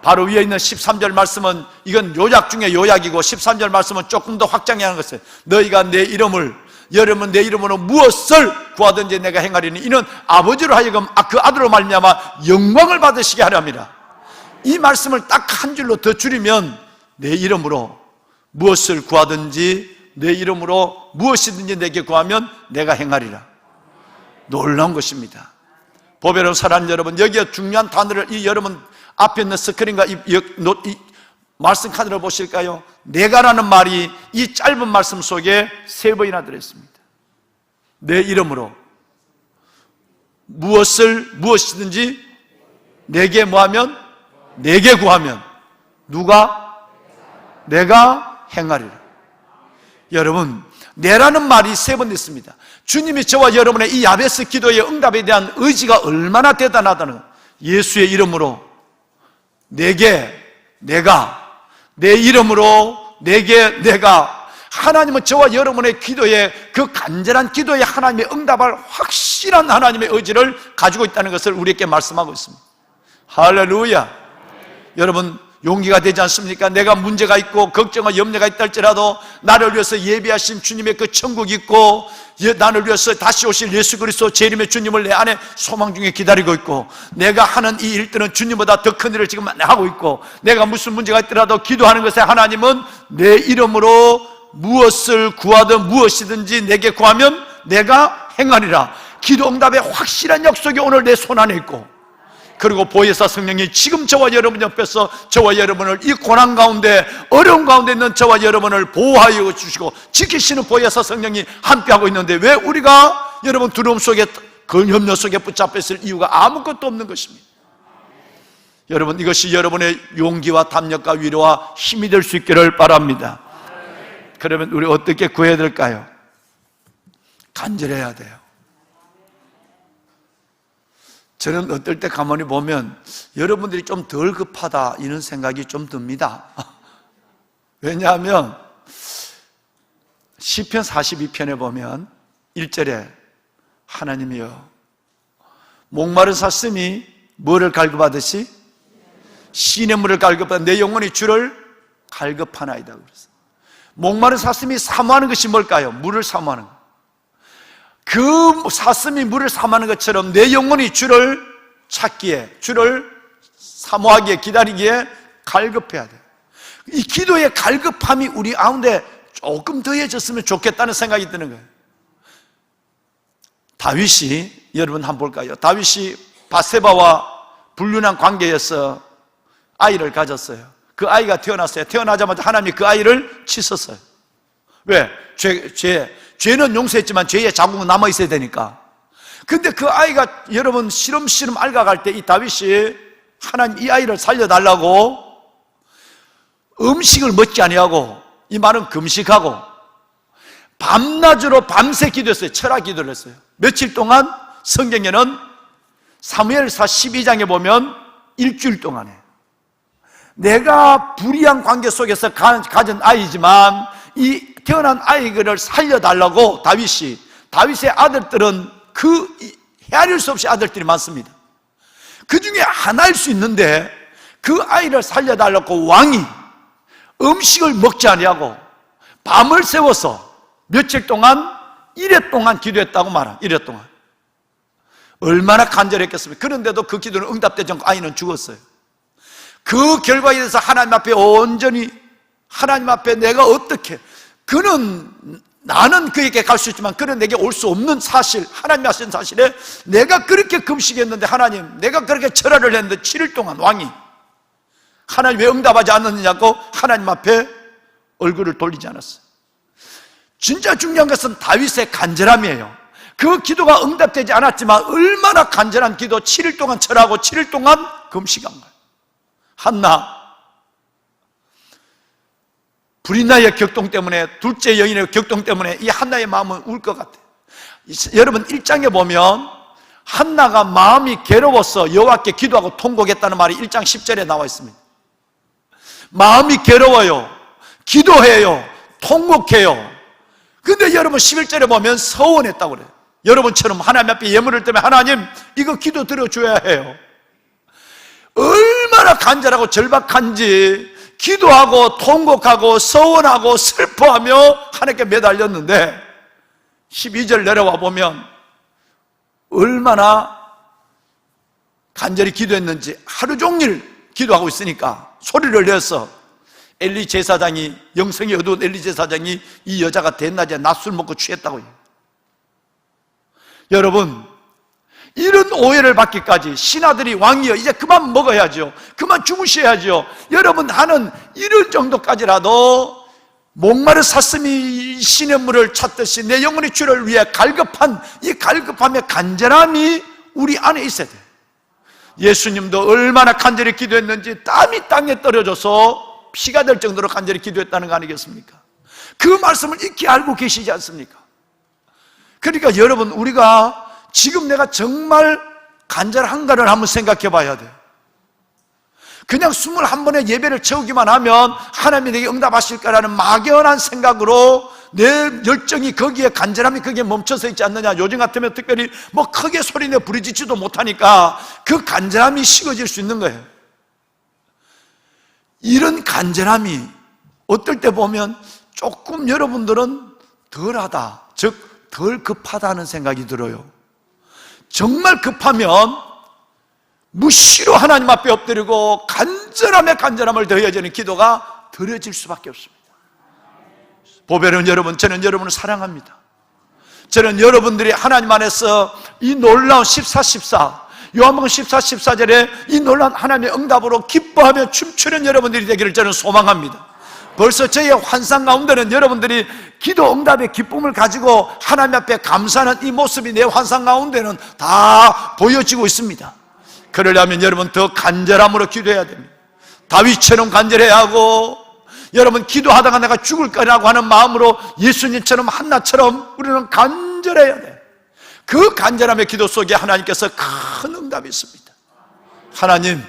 바로 위에 있는 13절 말씀은, 이건 요약 중에 요약이고 13절 말씀은 조금 더 확장해 하는 것이에요. 너희가 내 이름을, 여러분 내 이름으로 무엇을 구하든지 내가 행하리니 이는 아버지로 하여금 그 아들로 말미암아 영광을 받으시게 하려 합니다. 이 말씀을 딱 한 줄로 더 줄이면, 내 이름으로 무엇을 구하든지, 내 이름으로 무엇이든지 내게 구하면 내가 행하리라. 놀라운 것입니다. 보배로 사랑하는 여러분, 여기에 중요한 단어를, 이 여러분 앞에 있는 스크린과 이 말씀 카드를 보실까요? 내가라는 말이 이 짧은 말씀 속에 3번이나 들어있습니다. 내 이름으로 무엇이든지 내게 뭐하면, 내게 구하면 누가? 내가 행하리라. 여러분, 내라는 말이 3번 있습니다. 주님이 저와 여러분의 이 야베스 기도의 응답에 대한 의지가 얼마나 대단하다는 거예요. 예수의 이름으로 내게, 내가, 내 이름으로 내게, 내가. 하나님은 저와 여러분의 기도에, 그 간절한 기도에 하나님의 응답할 확실한 하나님의 의지를 가지고 있다는 것을 우리에게 말씀하고 있습니다. 할렐루야. 여러분 용기가 되지 않습니까? 내가 문제가 있고 걱정과 염려가 있다 할지라도 나를 위해서 예비하신 주님의 그 천국이 있고, 나를 위해서 다시 오실 예수 그리스도 제 이름의 주님을 내 안에 소망 중에 기다리고 있고, 내가 하는 이 일들은 주님보다 더 큰 일을 지금 하고 있고, 내가 무슨 문제가 있더라도 기도하는 것에 하나님은 내 이름으로 무엇을 구하든 무엇이든지 내게 구하면 내가 행하리라. 기도 응답의 확실한 약속이 오늘 내 손 안에 있고, 그리고 보혜사 성령이 지금 저와 여러분 옆에서 저와 여러분을 이 고난 가운데, 어려운 가운데 있는 저와 여러분을 보호하여 주시고 지키시는 보혜사 성령이 함께하고 있는데, 왜 우리가 여러분 두려움 속에, 근협력 속에 붙잡혀 있을 이유가 아무것도 없는 것입니다. 여러분, 이것이 여러분의 용기와 담력과 위로와 힘이 될 수 있기를 바랍니다. 그러면 우리 어떻게 구해야 될까요? 간절해야 돼요. 저는 어떨 때 가만히 보면 여러분들이 좀 덜 급하다 이런 생각이 좀 듭니다. 왜냐하면 시편 42편에 보면 1절에 하나님이여 목마른 사슴이 뭐를 갈급하듯이 시냇물을 갈급하듯 내 영혼이 주를 갈급하나이다. 그래서 목마른 사슴이 사모하는 것이 뭘까요? 물을 사모하는 것. 그 사슴이 물을 삼하는 것처럼 내 영혼이 주를 찾기에, 주를 사모하기에, 기다리기에 갈급해야 돼. 이 기도의 갈급함이 우리 가운데 조금 더해졌으면 좋겠다는 생각이 드는 거예요. 다윗이, 여러분 한번 볼까요? 다윗이 바세바와 불륜한 관계에서 아이를 가졌어요. 그 아이가 태어났어요. 태어나자마자 하나님이 그 아이를 치셨어요. 왜? 죄는 용서했지만 죄의 자국은 남아있어야 되니까. 근데 그 아이가 여러분 시름시름 앓아갈 때 이 다윗이 하나님 이 아이를 살려달라고 음식을 먹지 아니하고, 이 말은 금식하고 밤낮으로 밤새 기도했어요. 철학 기도를 했어요. 며칠 동안 성경에는 사무엘사 12장에 보면 일주일 동안에 내가 불의한 관계 속에서 가진 아이지만 이 태어난 아이를 살려달라고 다윗의 아들들은 헤아릴 수 없이 아들들이 많습니다. 그 중에 하나일 수 있는데 그 아이를 살려달라고 왕이 음식을 먹지 아니하고 밤을 새워서 며칠 동안 1회 동안 기도했다고 말합니다. 1회 동안. 얼마나 간절했겠습니까? 그런데도 그 기도는 응답되지 않고 아이는 죽었어요. 그 결과에 대해서 하나님 앞에 온전히, 하나님 앞에 내가 어떻게, 나는 그에게 갈 수 있지만 그는 내게 올 수 없는 사실, 하나님이 하신 사실에 내가 그렇게 금식했는데, 하나님 내가 그렇게 절하를 했는데 7일 동안 왕이 하나님 왜 응답하지 않느냐고 하나님 앞에 얼굴을 돌리지 않았어요. 진짜 중요한 것은 다윗의 간절함이에요. 그 기도가 응답되지 않았지만 얼마나 간절한 기도, 7일 동안 절하고 7일 동안 금식한 거예요. 한나, 브리나의 격동 때문에, 둘째 여인의 격동 때문에 이 한나의 마음은 울 것 같아요. 여러분 1장에 보면 한나가 마음이 괴로워서 여호와께 기도하고 통곡했다는 말이 1장 10절에 나와 있습니다. 마음이 괴로워요, 기도해요, 통곡해요. 근데 여러분 11절에 보면 서원했다고 그래요. 여러분처럼 하나님 앞에 예물을 때문에 하나님 이거 기도 들어줘야 해요. 얼마나 간절하고 절박한지 기도하고 통곡하고 서원하고 슬퍼하며 하나님께 매달렸는데 12절 내려와 보면 얼마나 간절히 기도했는지, 하루 종일 기도하고 있으니까 소리를 내서 엘리 제사장이, 영성이 어두운 엘리 제사장이 이 여자가 대낮에 낮술 먹고 취했다고 해요. 여러분, 이런 오해를 받기까지 신하들이 왕이여 이제 그만 먹어야죠, 그만 주무셔야죠. 여러분, 하는 이런 정도까지라도 목마른 사슴이 시냇물을 찾듯이 내 영혼의 주를 위해 갈급한 이 갈급함의 간절함이 우리 안에 있어야 돼요. 예수님도 얼마나 간절히 기도했는지 땀이 땅에 떨어져서 피가 될 정도로 간절히 기도했다는 거 아니겠습니까? 그 말씀을 익히 알고 계시지 않습니까? 그러니까 여러분, 우리가 지금 내가 정말 간절한가를 한번 생각해 봐야 돼요. 그냥 21번의 예배를 채우기만 하면 하나님이 내게 응답하실 거라는 막연한 생각으로 내 열정이 거기에, 간절함이 거기에 멈춰서 있지 않느냐. 요즘 같으면 특별히 뭐 크게 소리내 부르짖지도 못하니까 그 간절함이 식어질 수 있는 거예요. 이런 간절함이 어떨 때 보면 조금 여러분들은 덜하다, 즉 덜 급하다는 생각이 들어요. 정말 급하면 무시로 하나님 앞에 엎드리고 간절함에 간절함을 더해지는 기도가 드려질 수밖에 없습니다. 보배는 여러분, 저는 여러분을 사랑합니다. 저는 여러분들이 하나님 안에서 이 놀라운 14, 요한복음 14절에 이 놀라운 하나님의 응답으로 기뻐하며 춤추는 여러분들이 되기를 저는 소망합니다. 벌써 저의 환상 가운데는 여러분들이 기도 응답의 기쁨을 가지고 하나님 앞에 감사하는 이 모습이 내 환상 가운데는 다 보여지고 있습니다. 그러려면 여러분 더 간절함으로 기도해야 됩니다. 다윗처럼 간절해야 하고, 여러분 기도하다가 내가 죽을 거라고 하는 마음으로 예수님처럼 한나처럼 우리는 간절해야 돼. 그 간절함의 기도 속에 하나님께서 큰 응답이 있습니다. 하나님,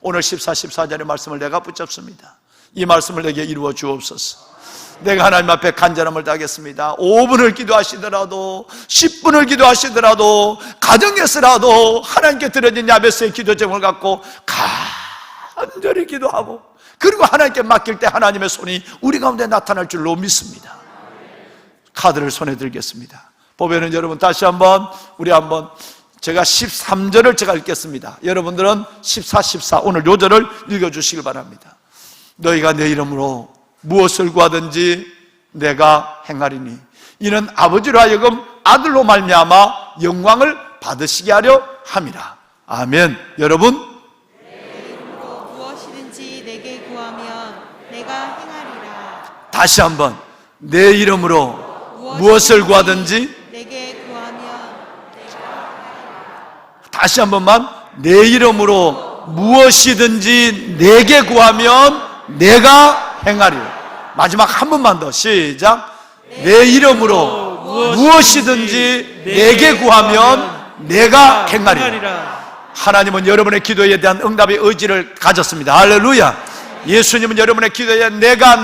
오늘 14절의 말씀을 내가 붙잡습니다. 이 말씀을 내게 이루어 주옵소서. 내가 하나님 앞에 간절함을 다하겠습니다. 5분을 기도하시더라도 10분을 기도하시더라도 가정에서라도 하나님께 드려진 야베스의 기도 제목을 갖고 간절히 기도하고, 그리고 하나님께 맡길 때 하나님의 손이 우리 가운데 나타날 줄로 믿습니다. 카드를 손에 들겠습니다. 보면은 여러분 다시 한번 우리 한번 제가 13절을 제가 읽겠습니다. 여러분들은 14, 14 오늘 요 절을 읽어주시길 바랍니다. 너희가 내 이름으로 무엇을 구하든지 내가 행하리니 이는 아버지로 하여금 아들로 말미암아 영광을 받으시게 하려 함이라. 아멘. 여러분 무엇이든지 내게 구하면 내가 행하리라. 다시 한번 내 이름으로 무엇을 구하든지 내게 구하면 다시 한 번만 내 이름으로 무엇이든지 내게 구하면 내가 행하리라. 마지막 한 번만 더 시작. 내 이름으로 무엇이든지 내게 구하면 내가 행하리라. 하나님은 여러분의 기도에 대한 응답의 의지를 가졌습니다. 할렐루야. 예수님은 여러분의 기도에 내가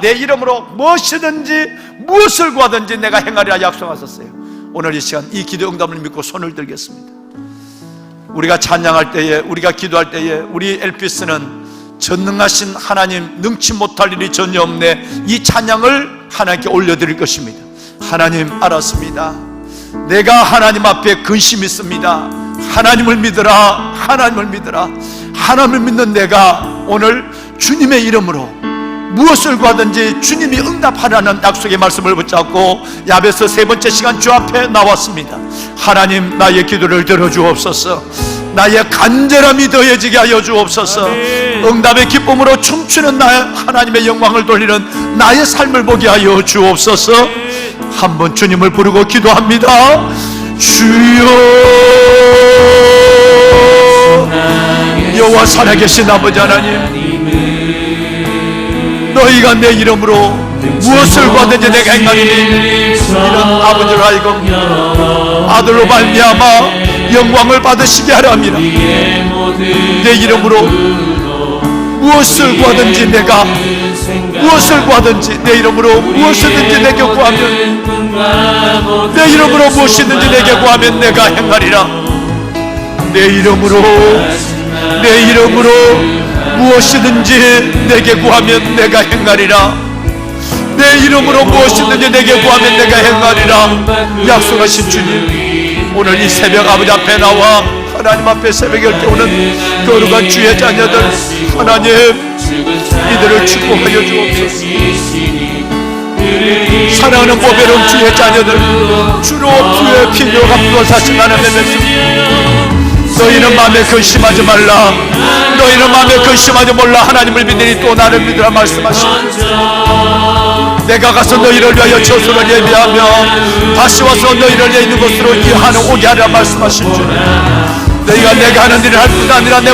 내 이름으로 무엇이든지 무엇을 구하든지 내가 행하리라 약속하셨어요. 오늘 이 시간 이 기도 응답을 믿고 손을 들겠습니다. 우리가 찬양할 때에, 우리가 기도할 때에 우리 엘피스는 전능하신 하나님, 능치 못할 일이 전혀 없네, 이 찬양을 하나님께 올려드릴 것입니다. 하나님 알았습니다. 내가 하나님 앞에 근심 있습니다. 하나님을 믿으라. 하나님을 믿으라. 하나님을 믿는 내가 오늘 주님의 이름으로 무엇을 구하든지 주님이 응답하라는 약속의 말씀을 붙잡고 야베스 세 번째 시간 주 앞에 나왔습니다. 하나님, 나의 기도를 들어주옵소서. 나의 간절함이 더해지게 하여 주옵소서. 응답의 기쁨으로 춤추는 나의 하나님의 영광을 돌리는 나의 삶을 보게 하여 주옵소서. 한번 주님을 부르고 기도합니다. 주여, 여호와 살아계신 아버지 하나님, 너희가 내 이름으로 무엇을 구하든지 내가 행하리니 이런 아버지로 하여금 아들로 말미암아 영광을 받으시게 하려 합니다. 내 이름으로 무엇을 구하든지 내가 무엇을 구하든지 내 이름으로 무엇이든지 내게 구하면 내 이름으로 무엇이든지 내게 구하면 내가 행하리라. 내 이름으로 무엇이든지 내게 구하면 내가 행하리라. 내 이름으로 무엇이든지 내게 구하면 내가 행하리라. 약속하신 주님, 오늘 이 새벽 아버지 앞에 나와 하나님 앞에 새벽에 오는 거룩한 주의 자녀들, 하나님 이들을 축복하여 주옵소서. 사랑하는 보배로운 주의 자녀들, 주로 주의 필요가 부어사신 하나님의 백성, 너희는 마음에 근심하지 말라. 너희는 마음에 근심하지 말라. 하나님을 믿으니 또 나를 믿으라 말씀하시오. 내가 가서 너희를 위하여 저수를 예비하며 다시 와서 너희를 있는 곳으로 이하는 오게 하라 말씀하신 주. 너희가 내가 하는 일을 할 뿐 아니라 내